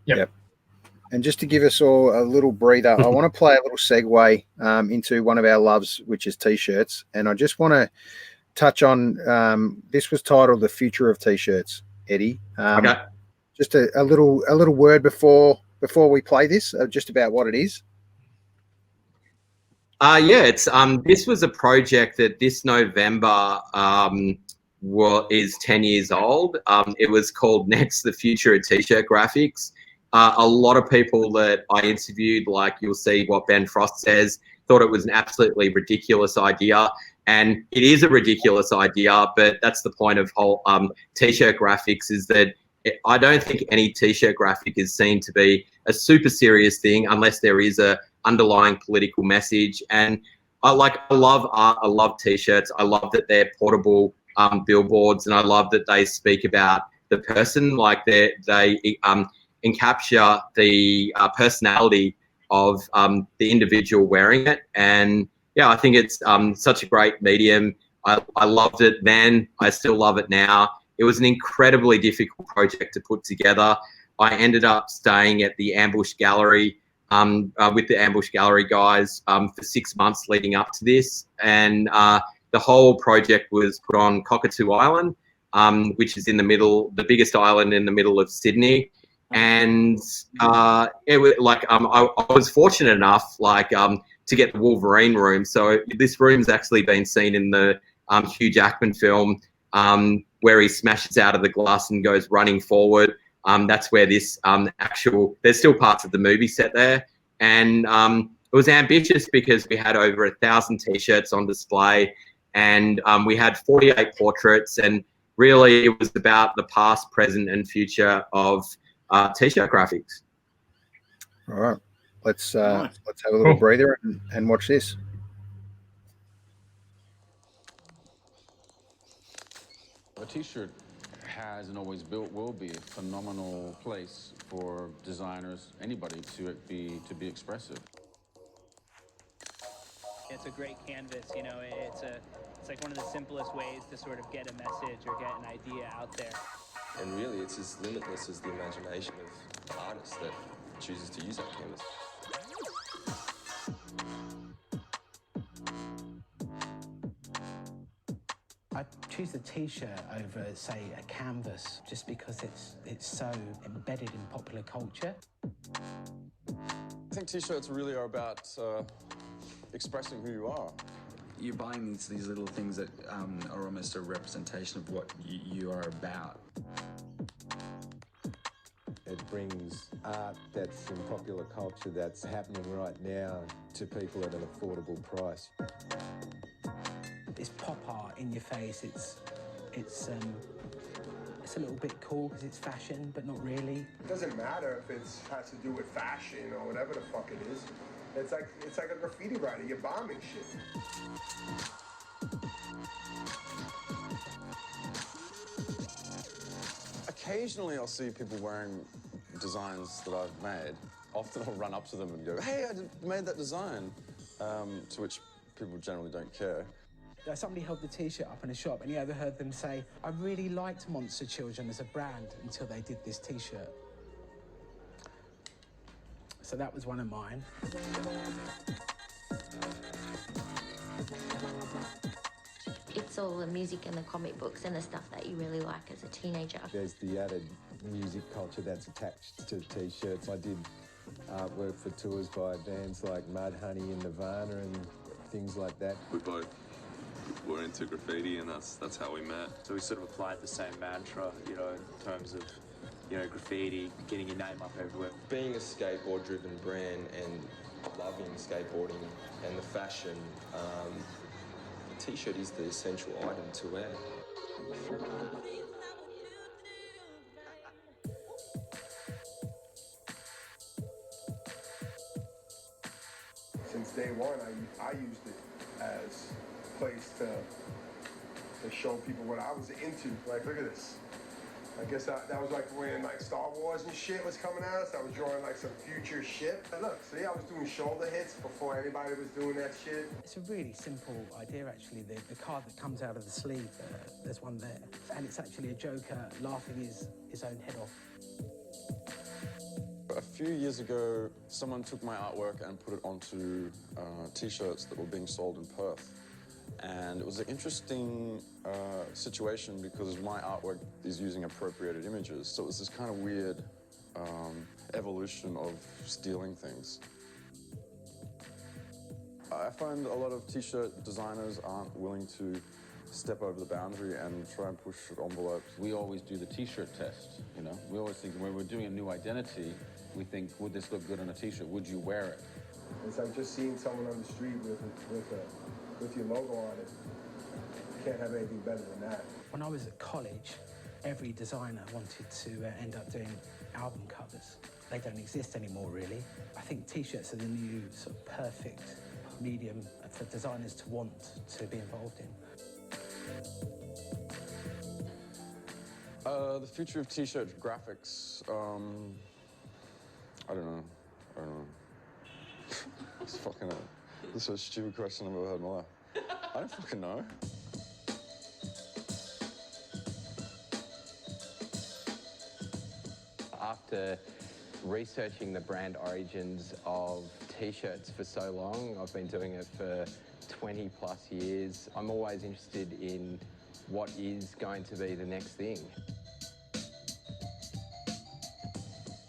Yep. And just to give us all a little breather, I want to play a little segue into one of our loves, which is T-shirts. And I just want to touch on, this was titled "The Future of T-shirts," Eddie. Okay. Just a little word before we play this, just about what it is. Yeah, it's this was a project that this November is 10 years old. It was called Next: The Future of T-shirt Graphics. A lot of people that I interviewed, like you'll see what Ben Frost says, thought it was an absolutely ridiculous idea. And it is a ridiculous idea, but that's the point of whole T-shirt graphics, is that I don't think any T-shirt graphic is seen to be a super serious thing unless there is a underlying political message. And I love art. I love T-shirts. I love that they're portable billboards, and I love that they speak about the person, like they encapture the personality of the individual wearing it. And yeah, I think it's such a great medium. I loved it then. I still love it now. It was an incredibly difficult project to put together. I ended up staying at the Ambush Gallery with the Ambush Gallery guys for 6 months leading up to this. And the whole project was put on Cockatoo Island, which is in the middle, the biggest island in the middle of Sydney. And it was like I was fortunate enough to get the Wolverine room. So this room's actually been seen in the Hugh Jackman film where he smashes out of the glass and goes running forward. That's where this there's still parts of the movie set there. And it was ambitious because we had over 1,000 T-shirts on display, and we had 48 portraits, and really it was about the past, present and future of T-shirt graphics. All right, let's have a little breather and watch this. A T-shirt has and always will be a phenomenal place for designers, anybody to be expressive. It's a great canvas, you know. It's like one of the simplest ways to sort of get a message or get an idea out there. And really, it's as limitless as the imagination of the artist that chooses to use that canvas. I choose a T-shirt over, say, a canvas, just because it's so embedded in popular culture. I think T-shirts really are about expressing who you are. You're buying these little things that are almost a representation of what you are about. It brings art that's in popular culture that's happening right now to people at an affordable price. It's pop art in your face. It's a little bit cool because it's fashion, but not really. It doesn't matter if it has to do with fashion or whatever the fuck it is. It's like a graffiti writer. You're bombing shit. Occasionally I'll see people wearing designs that I've made. Often I'll run up to them and go, hey, I made that design, to which people generally don't care. Somebody held the T-shirt up in a shop and you overheard them say, I really liked Monster Children as a brand until they did this T-shirt. So that was one of mine. It's all the music and the comic books and the stuff that you really like as a teenager. There's the added music culture that's attached to T-shirts. I did artwork for tours by bands like Mudhoney and Nirvana and things like that. We both were into graffiti, and that's how we met. So we sort of applied the same mantra, you know, in terms of, you know, graffiti, getting your name up everywhere. Being a skateboard-driven brand and loving skateboarding and the fashion, the T-shirt is the essential item to wear. Since day one, I used it as a place to show people what I was into. Like, look at this. I guess that was like when like Star Wars and shit was coming out, so I was drawing like some future shit. And look, see, I was doing shoulder hits before anybody was doing that shit. It's a really simple idea, actually. The card that comes out of the sleeve, there's one there. And it's actually a Joker laughing his own head off. A few years ago, someone took my artwork and put it onto T-shirts that were being sold in Perth. And it was an interesting situation because my artwork is using appropriated images. So it was this kind of weird evolution of stealing things. I find a lot of T-shirt designers aren't willing to step over the boundary and try and push envelopes. We always do the T-shirt test, you know? We always think when we're doing a new identity, we think, would this look good on a T-shirt? Would you wear it? It's like just seeing someone on the street with your logo on it. You can't have anything better than that. When I was at college, every designer wanted to end up doing album covers. They don't exist anymore, really. I think T-shirts are the new sort of perfect medium for designers to want to be involved in. The future of T-shirt graphics, I don't know. It's fucking this is a stupid question I've ever heard in my life. I don't fucking know. After researching the brand origins of T-shirts for so long, I've been doing it for 20 plus years. I'm always interested in what is going to be the next thing.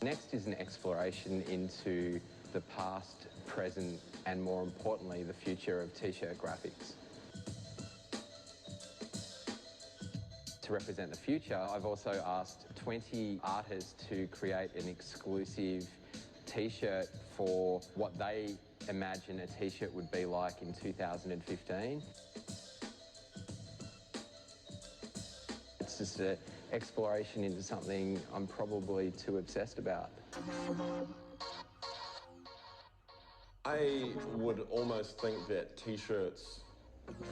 Next is an exploration into the past, present, and more importantly, the future of T-shirt graphics. To represent the future, I've also asked 20 artists to create an exclusive T-shirt for what they imagine a T-shirt would be like in 2015. It's just an exploration into something I'm probably too obsessed about. I would almost think that T-shirts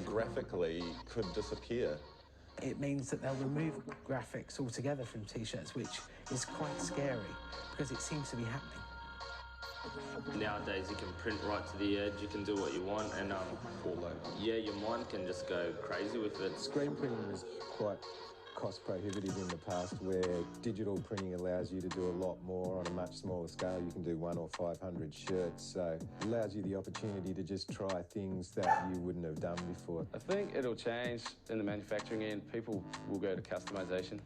graphically could disappear. It means that they'll remove graphics altogether from T-shirts, which is quite scary because it seems to be happening. Nowadays you can print right to the edge, you can do what you want, and yeah, your mind can just go crazy with it. Screen printing was quite cost prohibitive in the past, where digital printing allows you to do a lot more on a much smaller scale. You can do 100 or 500 shirts, so it allows you the opportunity to just try things that you wouldn't have done before. I think it'll change in the manufacturing end. People will go to customization.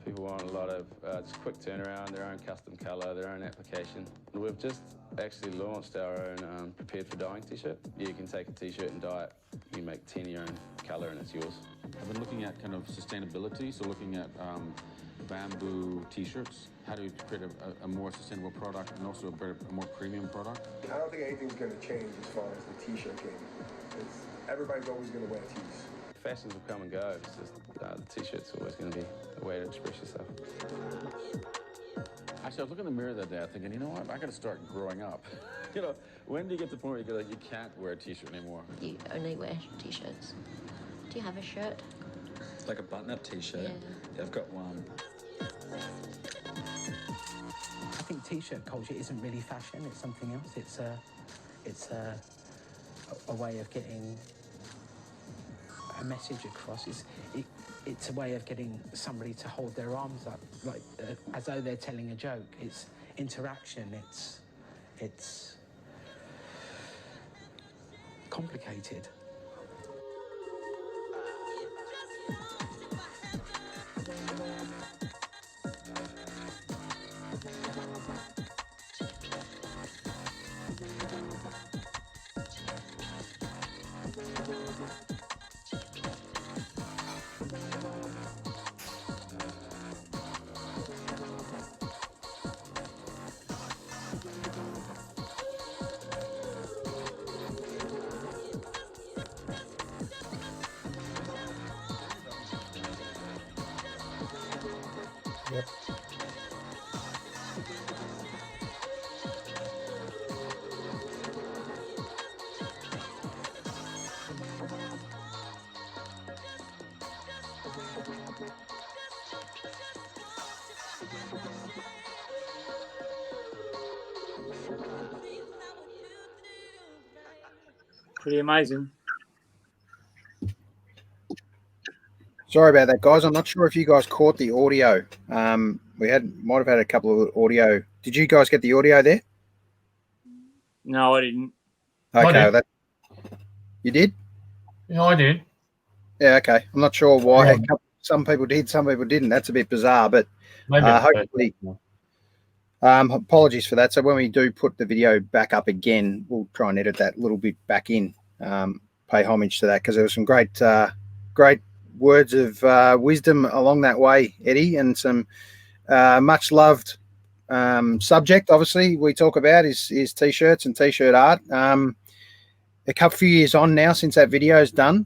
People want a lot of just quick turnaround, their own custom colour, their own application. We've just actually launched our own prepared for dyeing T-shirt. You can take a T-shirt and dye it. You can make 10 of your own colour and it's yours. I've been looking at kind of sustainability, so looking at bamboo t-shirts? How do you create a more sustainable product and also a more premium product? I don't think anything's going to change as far as the t-shirt game. Everybody's always going to wear tees. Fashions will come and go. It's just the t-shirt's always going to be the way to express yourself. Actually, I was looking in the mirror that day, thinking, you know what, I got to start growing up. You know, when do you get to the point where you can't wear a t-shirt anymore? You only wear t-shirts. Do you have a shirt? Like a button-up t-shirt? Yeah, I've got one. I think t-shirt culture isn't really fashion, it's something else. It's a way of getting a message across. It's a way of getting somebody to hold their arms up, like as though they're telling a joke. It's interaction. It's complicated. Yep. Pretty amazing. Sorry about that, guys. I'm not sure if you guys caught the audio. We might have had a couple of audio. Did you guys get the audio there? No, I didn't. Okay, you did? Yeah, I did. Yeah, okay. I'm not sure why. Some people did, some people didn't. That's a bit bizarre, but hopefully. Apologies for that. So when we do put the video back up again, we'll try and edit that little bit back in. Pay homage to that because there was some great words of wisdom along that way, Eddie, and some much loved subject. Obviously, we talk about is t-shirts and t-shirt art. A few years on now since that video is done.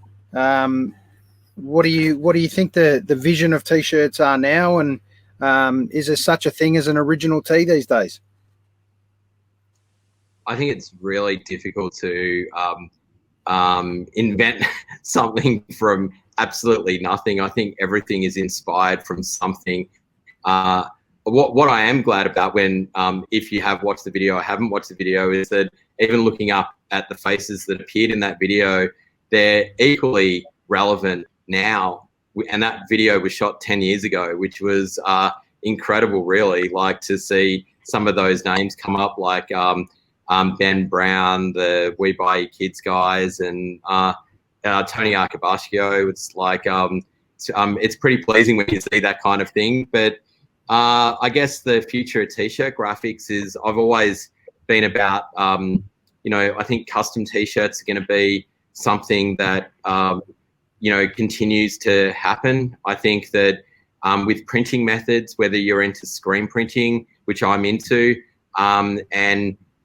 What do you think the vision of t-shirts are now, and is there such a thing as an original tee these days? I think it's really difficult to invent something from absolutely nothing. I think everything is inspired from something. What I am glad about when, if you have watched the video or haven't watched the video, is that even looking up at the faces that appeared in that video, they're equally relevant now. And that video was shot 10 years ago, which was incredible, really, like to see some of those names come up, like Ben Brown, the We Buy Your Kids guys, and Tony Arcabascio. It's like, it's pretty pleasing when you see that kind of thing. But I guess the future of t-shirt graphics is, I've always been about, I think custom t-shirts are going to be something that, continues to happen. I think that with printing methods, whether you're into screen printing, which I'm into,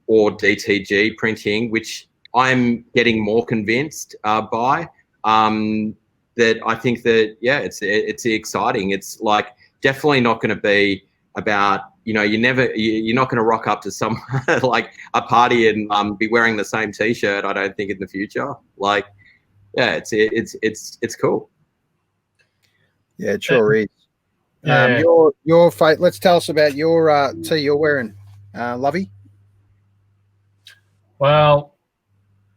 or DTG printing, which I'm getting more convinced by, that I think that, it's exciting. It's like definitely not going to be about, you're not going to rock up to some like a party and be wearing the same t-shirt, I don't think, in the future. Like, yeah, it's cool. Yeah, it sure is. Yeah. Your fate. Let's tell us about your tee you're wearing, Lovey. Well,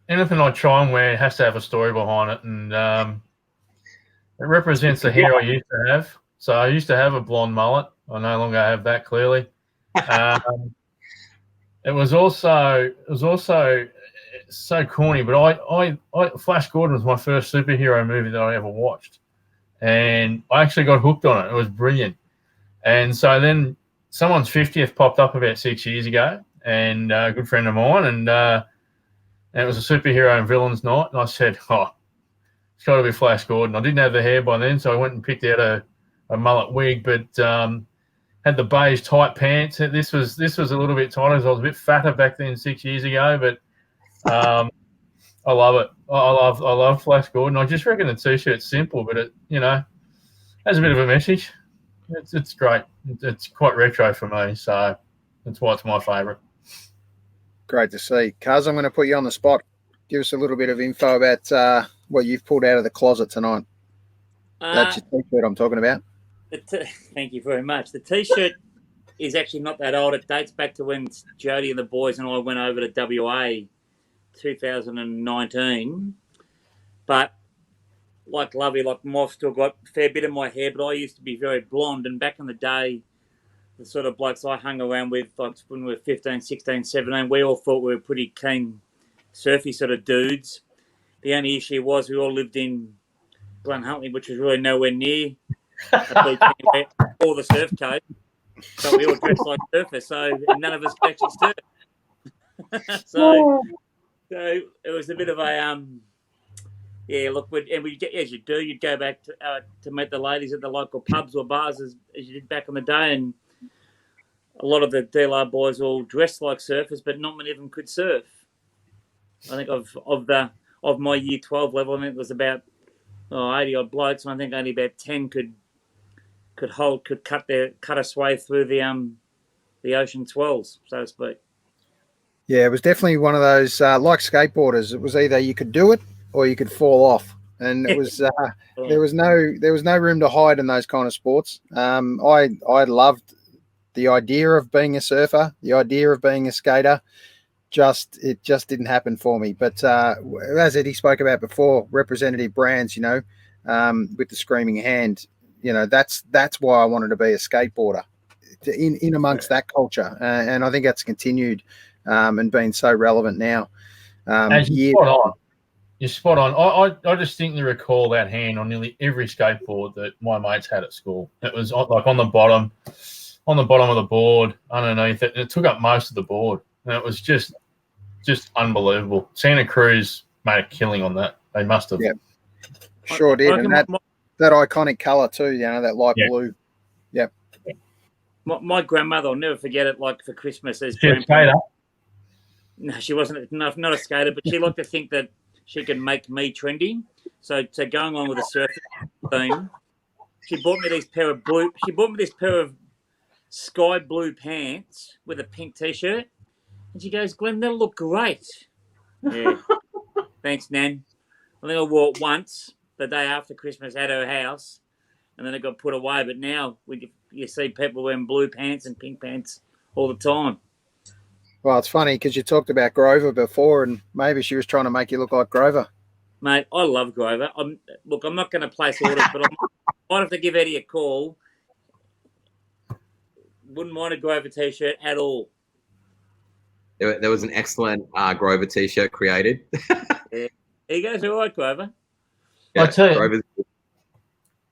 anything I try and wear has to have a story behind it, and it represents the hair I used to have. So I used to have a blonde mullet. I no longer have that, clearly. It was also so corny, but I Flash Gordon was my first superhero movie that I ever watched, and I actually got hooked on it. It was brilliant. And so then someone's 50th popped up about 6 years ago, and a good friend of mine, and it was a superhero and villains night, and I said, it's got to be Flash Gordon. I didn't have the hair by then, so I went and picked out a mullet wig, but had the beige tight pants. This was a little bit tighter because I was a bit fatter back then 6 years ago, but I love it. I love Flash Gordon. I just reckon the t-shirt's simple, but it has a bit of a message. It's great. It's quite retro for me, so that's why it's my favourite. Great to see. Cuz, I'm going to put you on the spot. Give us a little bit of info about what you've pulled out of the closet tonight. That's your t-shirt I'm talking about. Thank you very much. The t-shirt is actually not that old. It dates back to when Jody and the boys and I went over to WA 2019. But like Lovey, like I've still got a fair bit of my hair, but I used to be very blonde. And back in the day, the sort of blokes I hung around with, like when we were 15, 16, 17, we all thought we were pretty keen, surfy sort of dudes. The only issue was we all lived in Glenhuntly, which was really nowhere near a beach anywhere, or the surf coast. So we all dressed like surfers, so none of us could actually surf. so it was a bit of a yeah. Look, as you do, you'd go back to meet the ladies at the local pubs or bars as you did back in the day, and a lot of the DLR boys all dressed like surfers, but not many of them could surf. I think of my year 12 level, I think it was about 80 odd blokes, and I think only about 10 could cut a sway through the ocean swells, so to speak. Yeah, it was definitely one of those like skateboarders. It was either you could do it or you could fall off, and it was there was no room to hide in those kind of sports. I loved the idea of being a surfer, the idea of being a skater. It just didn't happen for me. But as Eddie spoke about before, representative brands, with the screaming hand, that's why I wanted to be a skateboarder, in amongst that culture, and I think that's continued and been so relevant now. You're spot on. I distinctly recall that hand on nearly every skateboard that my mates had at school. It was like on the bottom of the board, underneath it. It took up most of the board, and it was just unbelievable. Santa Cruz made a killing on that. They must have. Yeah, sure did. And that iconic colour too, that light blue. Yep. My grandmother, I'll never forget it, like for Christmas as She a skater? No, she wasn't not a skater, but she liked to think that she could make me trendy. So going on with the surfing theme, she bought me this pair of sky blue pants with a pink t-shirt. And she goes, "Glenn, that'll look great." Yeah. Thanks, Nan. I think I wore it once the day after Christmas at her house, and then it got put away. But now you see people wearing blue pants and pink pants all the time. Well, it's funny because you talked about Grover before, and maybe she was trying to make you look like Grover. Mate, I love Grover. I'm not going to place orders, but I might have to give Eddie a call. Wouldn't mind a Grover t-shirt at all. There was an excellent Grover t-shirt created. Yeah. He goes, all right, Grover. Yeah, I tell you,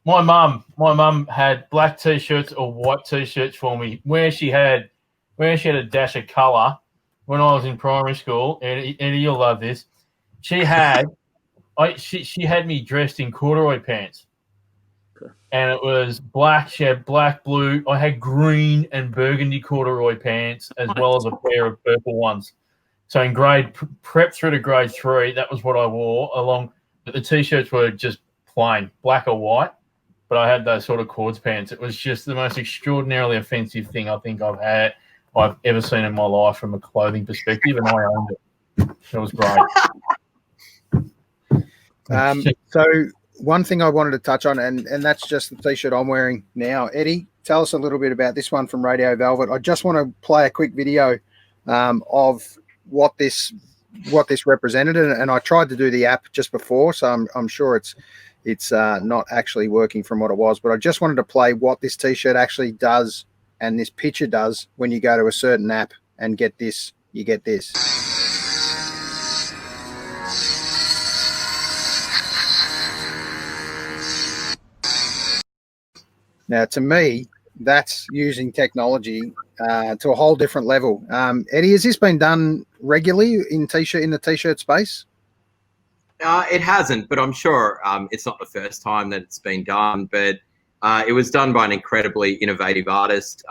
my mum had black t-shirts or white t-shirts for me where she had a dash of colour when I was in primary school. Eddie, you'll love this. She had me dressed in corduroy pants. And it was black. She had black, blue. I had green and burgundy corduroy pants as well as a pair of purple ones. So in prep through to grade 3, that was what I wore along. But the t-shirts were just plain, black or white. But I had those sort of cords pants. It was just the most extraordinarily offensive thing I think I've ever seen in my life from a clothing perspective, and I owned it. It was great. So one thing I wanted to touch on, and that's just the t-shirt I'm wearing now. Eddie, tell us a little bit about this one from Radio Velvet. I just want to play a quick video of what this represented, and I tried to do the app just before, so I'm sure it's not actually working from what it was, but I just wanted to play what this t-shirt actually does and this picture does when you go to a certain app and get this. You get this. Now, to me, that's using technology to a whole different level. Eddie, has this been done regularly in the t-shirt space? It hasn't, but I'm sure it's not the first time that it's been done. But It was done by an incredibly innovative artist.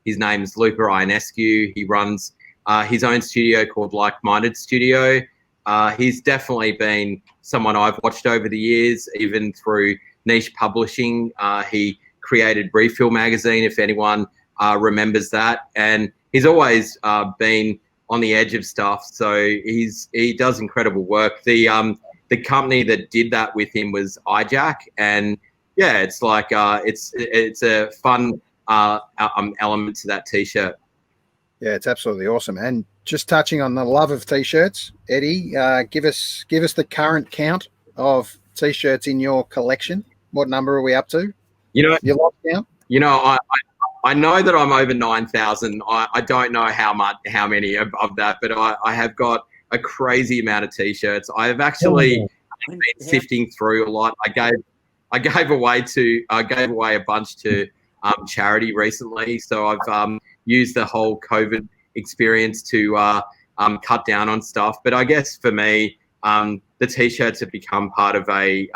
His name's Luca Ionescu. He runs his own studio called Like-Minded Studio. He's definitely been someone I've watched over the years, even through niche publishing. He created Refill magazine, if anyone remembers that, and he's always been on the edge of stuff. So he does incredible work. The company that did that with him was iJack, and yeah, it's like it's a fun element to that t-shirt. Yeah, it's absolutely awesome. And just touching on the love of t-shirts, Eddie, give us the current count of t-shirts in your collection. What number are we up to? You know, your lost count? You know, I know that I'm over 9,000. I don't know how many of that, but I have got a crazy amount of t-shirts. I have actually been sifting through a lot. I gave away a bunch to charity recently, so I've used the whole COVID experience to cut down on stuff. But I guess for me, the t-shirts have become part of a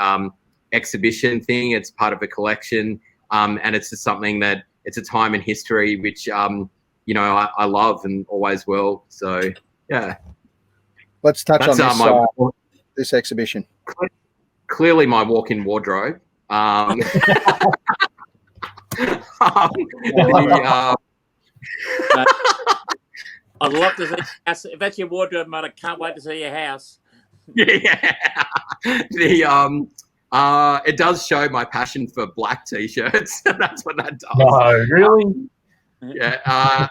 exhibition thing. It's part of a collection, and it's just something that it's a time in history which you know, I love and always will. So yeah, let's touch on this exhibition. Clearly, my walk-in wardrobe. I'd love to see your house. If that's your wardrobe, mate, I can't wait to see your house. Yeah. It does show my passion for black t-shirts. That's what that does. No, really? Yeah.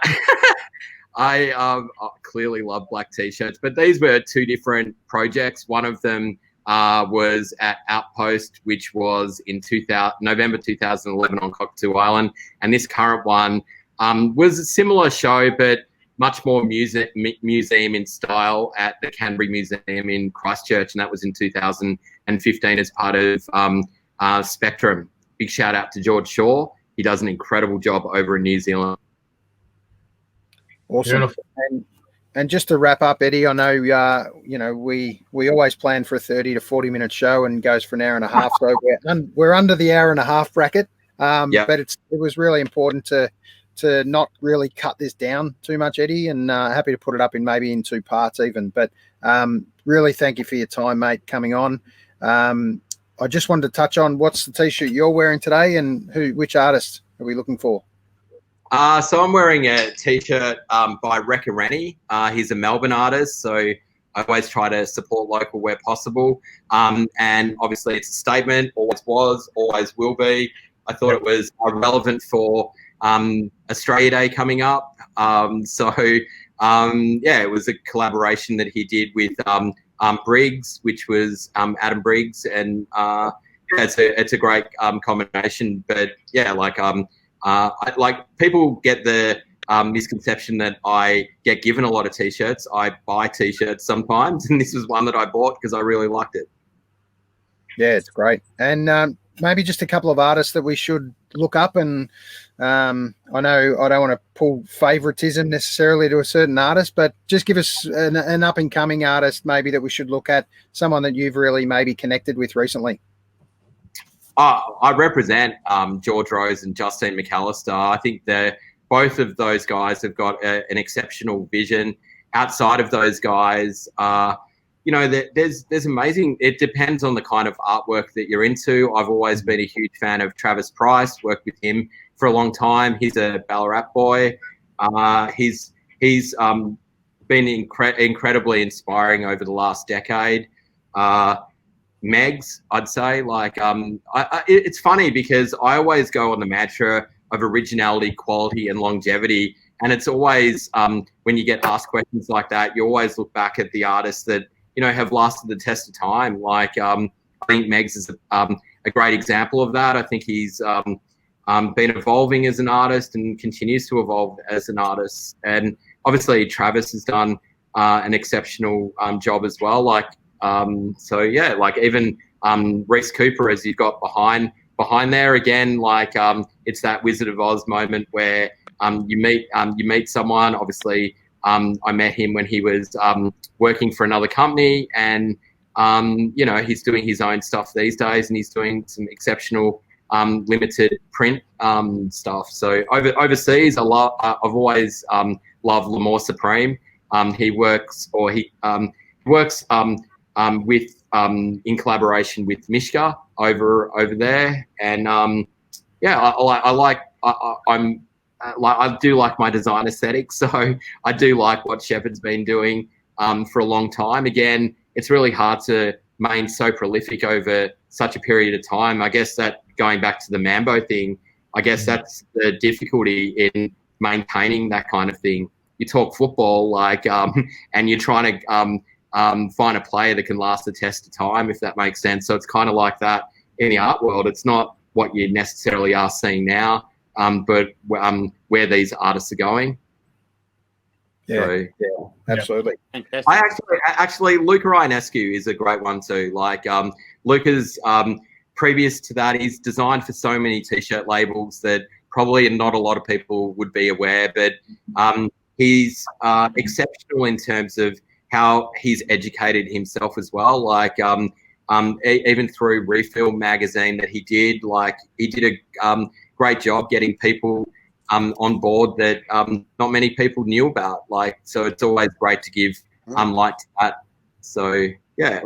I clearly love black t-shirts, but these were two different projects. One of them was at Outpost, which was in November 2011 on Cockatoo Island, and this current one was a similar show, but much more museum in style at the Canterbury Museum in Christchurch, and that was in 2015 as part of Spectrum. Big shout out to George Shaw. He does an incredible job over in New Zealand. Awesome. And just to wrap up, Eddie, I know you know we always plan for a 30 to 40-minute show and goes for an hour and a half. So we're under the hour and a half bracket. But it was really important to not really cut this down too much, Eddie, and happy to put it up in two parts even. But really thank you for your time, mate, coming on. I just wanted to touch on what's the t-shirt you're wearing today and which artist are we looking for? So I'm wearing a t-shirt by Rekka Rennie. He's a Melbourne artist, so I always try to support local where possible. And obviously it's a statement, always was, always will be. I thought it was relevant for Australia Day coming up. Yeah, it was a collaboration that he did with Briggs, which was Adam Briggs, and yeah, it's a great combination. But yeah, like people get the misconception that I get given a lot of t-shirts. I buy t-shirts sometimes, and this was one that I bought because I really liked it. Yeah, it's great. And maybe just a couple of artists that we should look up. And I know I don't want to pull favoritism necessarily to a certain artist, but just give us an up-and-coming artist maybe that we should look at, someone that you've really maybe connected with recently. I represent George Rose and Justine McAllister. I think both of those guys have got an exceptional vision. Outside of those guys, you know, there's amazing. It depends on the kind of artwork that you're into. I've always been a huge fan of Travis Price. Worked with him for a long time. He's a Ballarat boy. He's been incredibly inspiring over the last decade. Megs, I'd say, it's funny because I always go on the mantra of originality, quality, and longevity. And it's always, when you get asked questions like that, you always look back at the artists that, you know, have lasted the test of time. I think Megs is a great example of that. I think he's been evolving as an artist and continues to evolve as an artist. And obviously Travis has done an exceptional job as well. So yeah, even Reese Cooper, as you've got behind there again, it's that Wizard of Oz moment where you meet someone. Obviously, I met him when he was working for another company, and you know, he's doing his own stuff these days, and he's doing some exceptional limited print stuff. So overseas, I've always loved L'Amour Supreme. He works with in collaboration with Mishka over there, and I do like my design aesthetic, so I do like what Shepard's been doing for a long time. Again, it's really hard to remain so prolific over such a period of time. I guess that going back to the Mambo thing, I guess that's the difficulty in maintaining that kind of thing. You talk football, and you're trying to find a player that can last the test of time, if that makes sense. So it's kind of like that in the art world. It's not what you necessarily are seeing now, but where these artists are going. Yeah, so, absolutely. I actually Luca Ionescu is a great one too. Luca's previous to that, he's designed for so many t-shirt labels that probably not a lot of people would be aware, but he's exceptional in terms of how he's educated himself as well. Even through Refill magazine that he did a great job getting people on board that not many people knew about. So it's always great to give light to that. So yeah,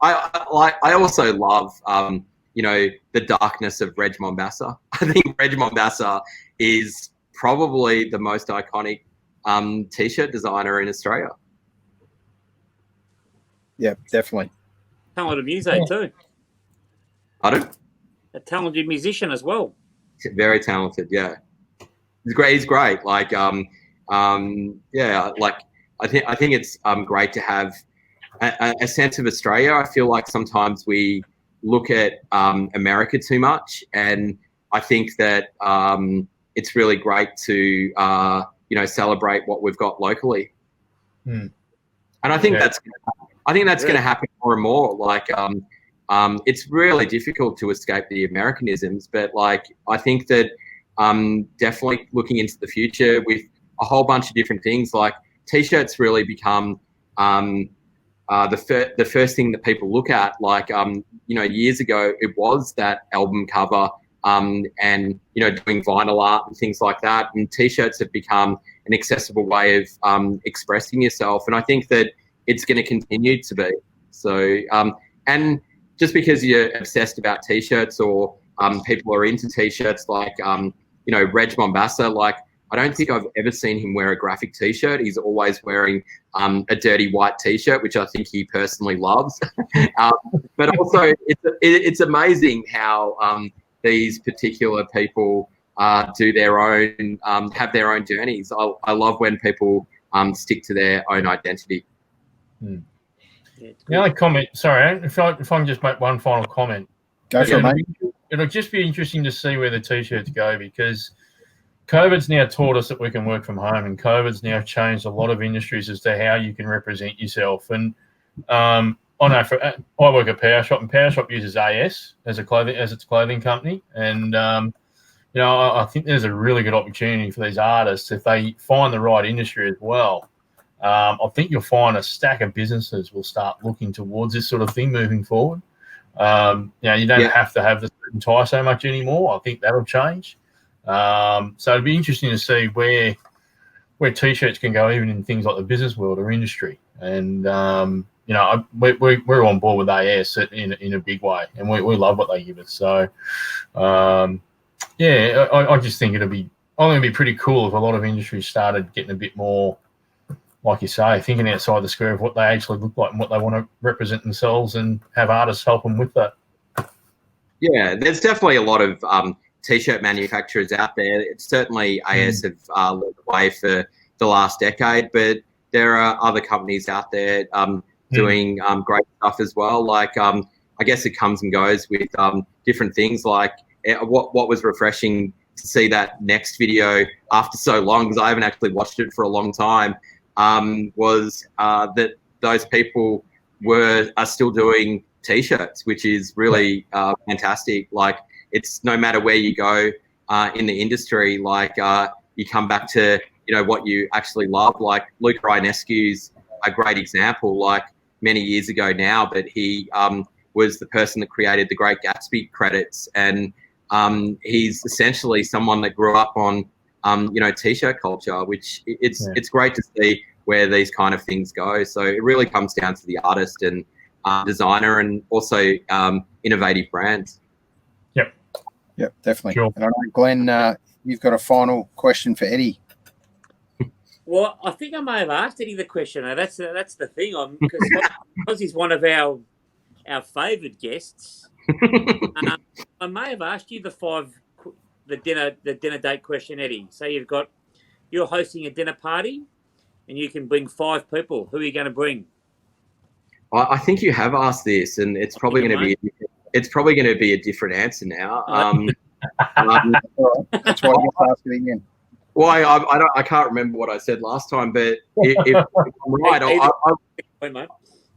I also love the darkness of Reg Mombassa. I think Reg Mombassa is probably the most iconic t-shirt designer in Australia. Yeah, definitely. Talented music too. Pardon? A talented musician as well. Very talented, yeah. He's great. He's great. I think it's great to have a sense of Australia. I feel like sometimes we look at America too much, and I think that it's really great to celebrate what we've got locally. And I think that's going to happen more and more. It's really difficult to escape the Americanisms, but I think that definitely looking into the future with a whole bunch of different things, t-shirts really become the first thing that people look at. Years ago, it was that album cover and doing vinyl art and things like that. And t-shirts have become an accessible way of expressing yourself. And I think that it's going to continue to be. So, and just because you're obsessed about t-shirts or people are into t-shirts Reg Mombassa, I don't think I've ever seen him wear a graphic t-shirt. He's always wearing a dirty white t-shirt, which I think he personally loves. But also, it's amazing how these particular people do their own, have their own journeys. I love when people stick to their own identity. The only comment, sorry, if I can just make one final comment. Go for it, mate. It'll just be interesting to see where the t-shirts go, because COVID's now taught us that we can work from home, and COVID's now changed a lot of industries as to how you can represent yourself. And I know I work at Power Shop, and Power Shop uses AS as its clothing company, and I think there's a really good opportunity for these artists if they find the right industry as well. I think you'll find a stack of businesses will start looking towards this sort of thing moving forward. You don't have to have the suit and tie so much anymore. I think that'll change. So it'd be interesting to see where t-shirts can go, even in things like the business world or industry. And we're on board with AS in a big way, and we love what they give us. So I just think it'll be pretty cool if a lot of industries started getting a bit more, like you say, thinking outside the square of what they actually look like and what they want to represent themselves, and have artists help them with that. Yeah, there's definitely a lot of t-shirt manufacturers out there. It's certainly AS have led the way for the last decade, but there are other companies out there doing great stuff as well. I guess it comes and goes with different things. What was refreshing to see that next video after so long, because I haven't actually watched it for a long time, was that those people are still doing t-shirts, which is really fantastic. It's no matter where you go in the industry, you come back to what you actually love. Luca Ionescu's a great example. Many years ago now, but he was the person that created the Great Gatsby credits, and he's essentially someone that grew up on, t-shirt culture, which it's great to see where these kind of things go. So it really comes down to the artist and designer, and also innovative brands. Yep, definitely. Sure. And I know, Glenn, you've got a final question for Eddie. Well, I think I may have asked Eddie the question. Now, that's the thing. Because he's one of our favoured guests. I may have asked you the dinner date question, Eddie. So you're hosting a dinner party, and you can bring 5 people. Who are you going to bring? I think you have asked this, and it's probably going to be a different answer now. That's why you asked it again. Well, I can't remember what I said last time, but if I'm right,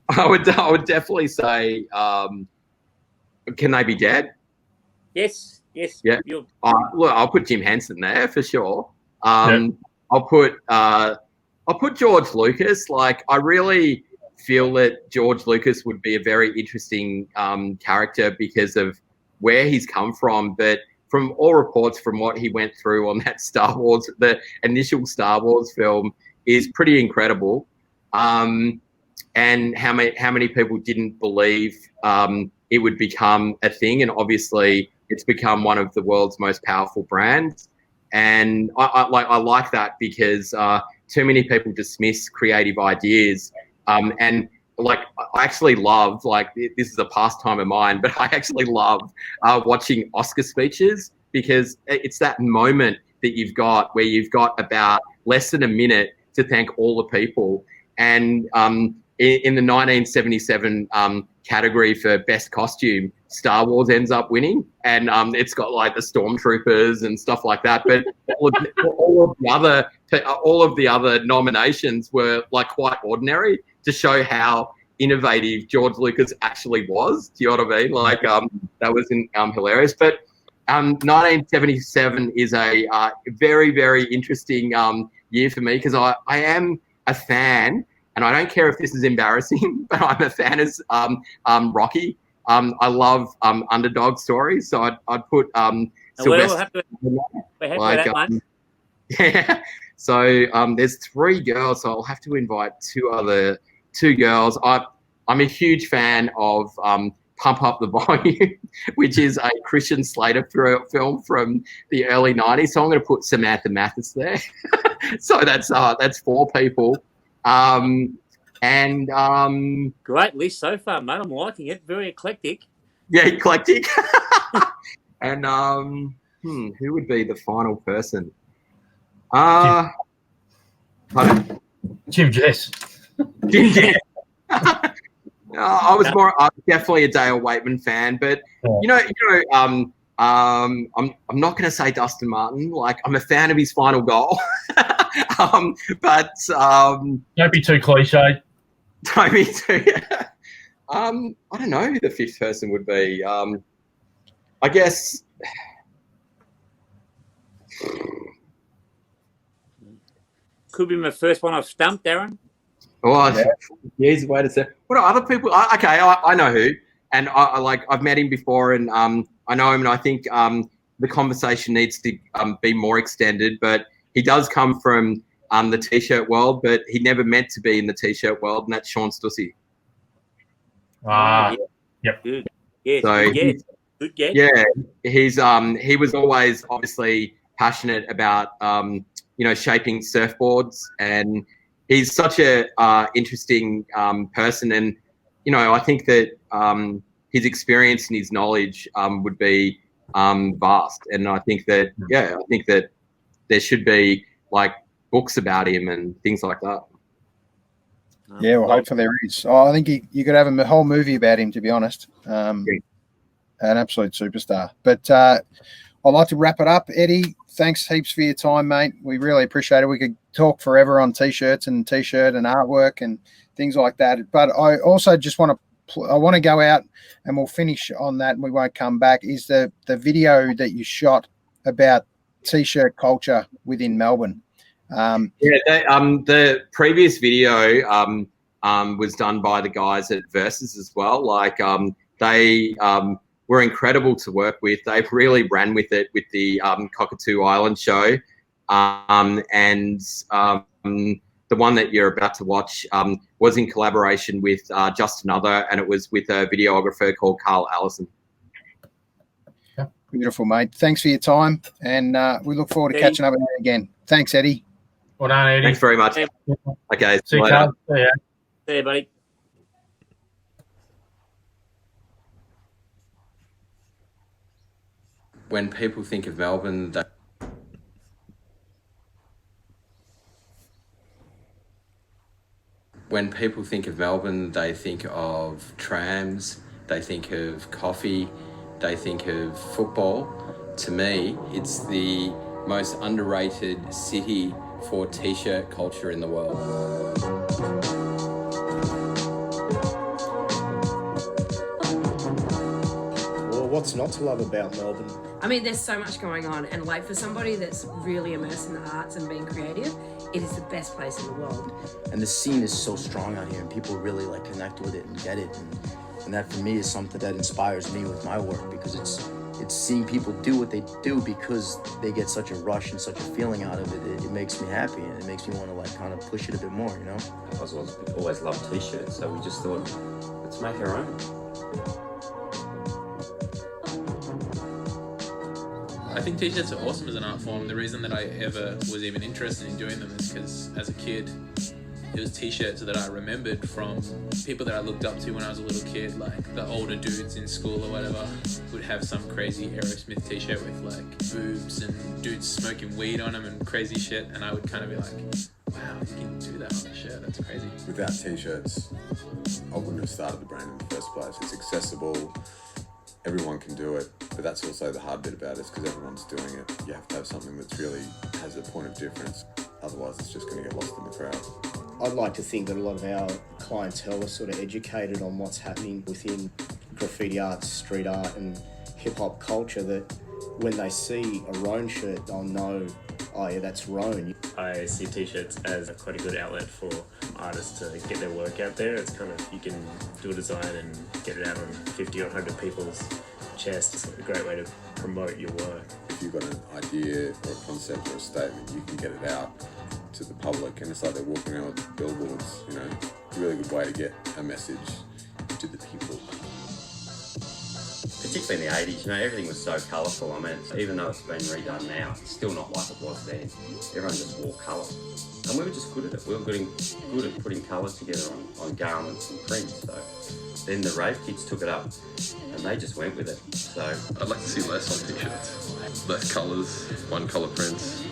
I would definitely say, can they be dead? Yes. Yeah. Look, I'll put Jim Henson there for sure. I'll put George Lucas. Like, I really feel that George Lucas would be a very interesting character because of where he's come from, but from all reports, from what he went through on that Star Wars, the initial Star Wars film, is pretty incredible. And how many people didn't believe it would become a thing, and obviously it's become one of the world's most powerful brands. And I like that because too many people dismiss creative ideas. And like, I actually love, like, this is a pastime of mine, but I actually love watching Oscar speeches, because it's that moment that you've got where you've got about less than a minute to thank all the people. And in the 1977 category for best costume, Star Wars ends up winning, and it's got like the stormtroopers and stuff like that. But all of the other nominations were like quite ordinary, to show how innovative George Lucas actually was. Do you know what I mean? Like, that was hilarious. But 1977 is a very, very interesting year for me, because I am a fan, and I don't care if this is embarrassing, but I'm a fan of Rocky. I love underdog stories, so I'd put Sylvester. Yeah. So there's 3 girls, so I'll have to invite 2 girls. I'm a huge fan of Pump Up the Volume, which is a Christian Slater film from the early 90s. So I'm going to put Samantha Mathis there. So that's 4 people. Great list so far, mate. I'm liking it. Very eclectic. Yeah, eclectic. And who would be the final person? Jim Jess. Jim Jess. I was definitely a Dale Waitman fan, but I'm not going to say Dustin Martin. Like, I'm a fan of his final goal, but don't be too cliche. Don't be too. I don't know who the 5th person would be. I guess. Could be my first one I've stumped, Darren. Oh, yeah. Wait a second. What are other people? Okay, I know who, and I've met him before, and I know him, and I think the conversation needs to be more extended. But he does come from the t-shirt world, but he never meant to be in the t-shirt world, and that's Sean Stussy. Yep. Good. Yes. So good guess. Yeah, he was always obviously passionate about shaping surfboards, and he's such a interesting person, and I think that his experience and his knowledge would be vast, and I think that there should be like books about him and things like that. Yeah, well, hopefully there is. I think you could have a whole movie about him, to be honest. An absolute superstar. But I'd like to wrap it up. Eddie, thanks heaps for your time, mate. We really appreciate it. We could talk forever on t-shirts and t-shirt and artwork and things like that. But I also just want to go out, and we'll finish on that, and we won't come back, is the video that you shot about t-shirt culture within Melbourne. The previous video was done by the guys at Versus as well. Like, they were incredible to work with. They really ran with it with the Cockatoo Island show. The one that you're about to watch was in collaboration with Just Another, and it was with a videographer called Carl Allison. Beautiful, mate. Thanks for your time, and we look forward to catching up with you again. Thanks, Eddie. Well done, Eddie. Thanks very much. Okay, see you later. later. See ya. See you, buddy. When people think of Melbourne, they think of trams, they think of coffee, they think of football. To me, it's the most underrated city for t-shirt culture in the world. Well, what's not to love about Melbourne? I mean, there's so much going on, and like for somebody that's really immersed in the arts and being creative, it is the best place in the world. And the scene is so strong out here, and people really like connect with it and get it, and that for me is something that inspires me with my work, because it's seeing people do what they do because they get such a rush and such a feeling out of it. It makes me happy, and it makes me want to like kind of push it a bit more, you know? I've always loved t-shirts, so we just thought, let's make our own. I think t-shirts are awesome as an art form. The reason that I ever was even interested in doing them is because as a kid, it was t-shirts that I remembered from people that I looked up to when I was a little kid, like the older dudes in school or whatever would have some crazy Aerosmith t-shirt with like boobs and dudes smoking weed on them and crazy shit, and I would kind of be like, wow, you can do that on a shirt, that's crazy. Without t-shirts, I wouldn't have started the brand in the first place. It's accessible, everyone can do it, but that's also the hard bit about it, is because everyone's doing it. You have to have something that's really has a point of difference, otherwise it's just going to get lost in the crowd. I'd like to think that a lot of our clientele are sort of educated on what's happening within graffiti art, street art and hip-hop culture, that when they see a Roan shirt, they'll know, oh yeah, that's Roan. I see t-shirts as quite a good outlet for artists to get their work out there. It's kind of, you can do a design and get it out on 50 or 100 people's chests. It's a great way to promote your work. If you've got an idea or a concept or a statement, you can get it out to the public, and it's like they're walking around with billboards, you know. It's a really good way to get a message to the people. Particularly in the 80s, you know, everything was so colourful. I mean, even though it's been redone now, it's still not like it was then. Everyone just wore colour. And we were just good at it. We were good at putting colour together on garments and prints. So then the rave kids took it up and they just went with it. So I'd like to see less on t-shirts. Less colours, one colour prints,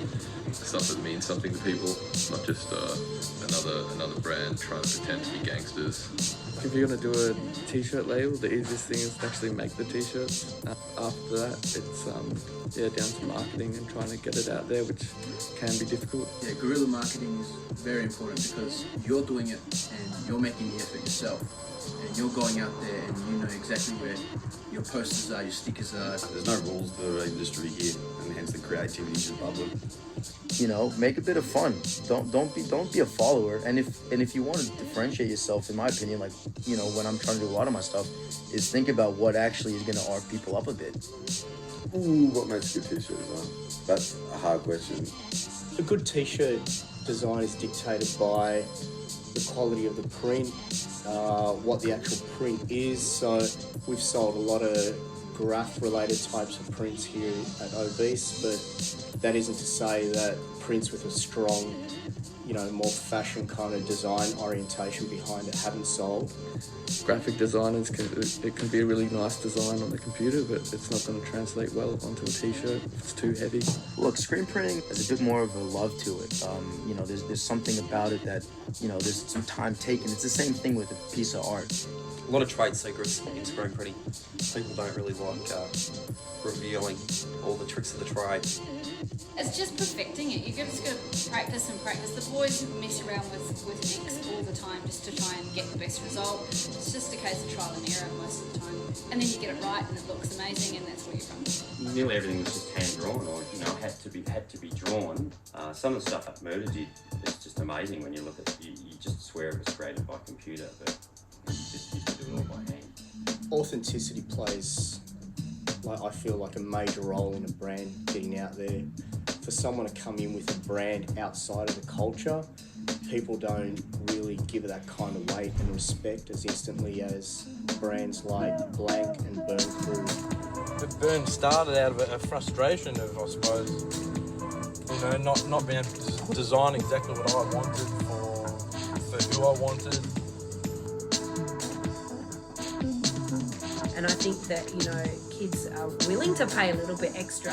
stuff that means something to people, not just another brand trying to pretend to be gangsters. If you're going to do a t-shirt label, the easiest thing is to actually make the t-shirts. After that, it's down to marketing and trying to get it out there, which can be difficult. Yeah, guerrilla marketing is very important because you're doing it and you're making the effort yourself. And you're going out there and you know exactly where your posters are, your stickers are. There's no rules to the industry here, and hence the creativity is public. You know, make a bit of fun. Don't be a follower. And if you want to differentiate yourself, in my opinion, like, you know, when I'm trying to do a lot of my stuff, is think about what actually is going to arc people up a bit. Ooh, what makes a good t-shirt design? That's a hard question. A good t-shirt design is dictated by the quality of the print, what the actual print is. So we've sold a lot of graph-related types of prints here at Obese, but that isn't to say that prints with a strong, you know, more fashion kind of design orientation behind it haven't sold. Graphic designers it can be a really nice design on the computer, but it's not going to translate well onto a t-shirt if it's too heavy. Look, screen printing has a bit more of a love to it. You know, there's something about it that, you know, there's some time taken. It's the same thing with a piece of art. A lot of trade secrets in screen printing. People don't really like revealing all the tricks of the trade. It's just perfecting it. You've just got to practice and practice. The boys mess around with inks all the time just to try and get the best result. It's just a case of trial and error most of the time. And then you get it right and it looks amazing, and that's what you run. nearly everything was just hand drawn, or had to be drawn. Some of the stuff that Murder did is just amazing when you look at it. You just swear it was created by computer, but you just used to do it all by hand. Authenticity plays like I feel like a major role in a brand getting out there. For someone to come in with a brand outside of the culture, people don't really give it that kind of weight and respect as instantly as brands like Blank and Burn Crew. The Burn started out of a frustration of, I suppose, you know, not being able to design exactly what I wanted for who I wanted. And I think that, you know, kids are willing to pay a little bit extra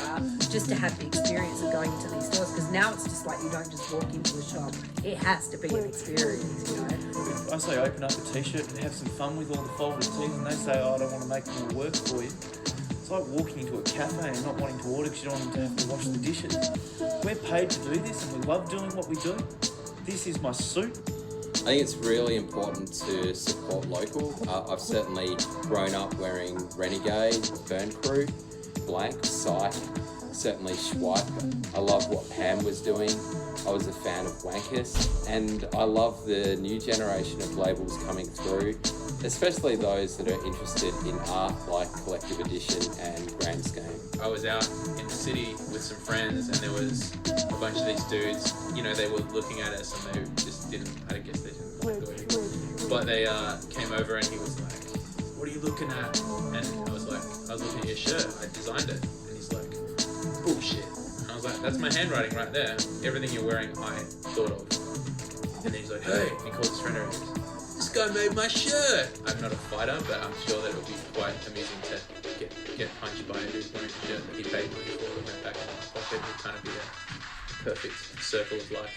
just to have the experience of going into these stores, because now it's just like you don't just walk into a shop. It has to be an experience, you know. I say open up a t-shirt and have some fun with all the folded tees, and they say, oh, I don't want to make more work for you. It's like walking into a cafe and not wanting to order because you don't want to have to wash the dishes. We're paid to do this and we love doing what we do. This is my suit. I think it's really important to support local. I've certainly grown up wearing Renegade, Burn Crew, Blank, Psych, certainly Schweik. I love what Pam was doing. I was a fan of Wankus, and I love the new generation of labels coming through, especially those that are interested in art like Collective Edition and Grand Scheme. I was out in the city with some friends, and there was a bunch of these dudes, you know, they were looking at us and they just didn't, I guess they didn't like the way we were. But they came over and he was like, what are you looking at? And I was like, I was looking at your shirt, I designed it. And he's like, bullshit. And I was like, that's my handwriting right there. Everything you're wearing, I thought of. And then he's like, hey, and he calls his friend over and he goes, this guy made my shirt. I'm not a fighter, but I'm sure that it'll be quite amusing to get punched by a dude wearing a shirt that he paid money for and went back in my pocket. It would kind of be a perfect circle of life.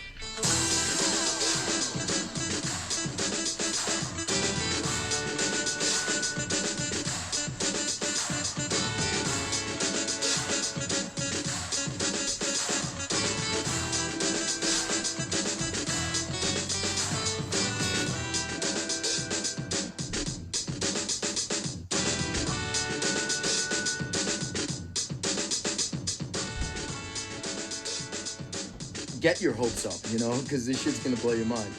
Get your hopes up, you know, because this shit's gonna blow your mind.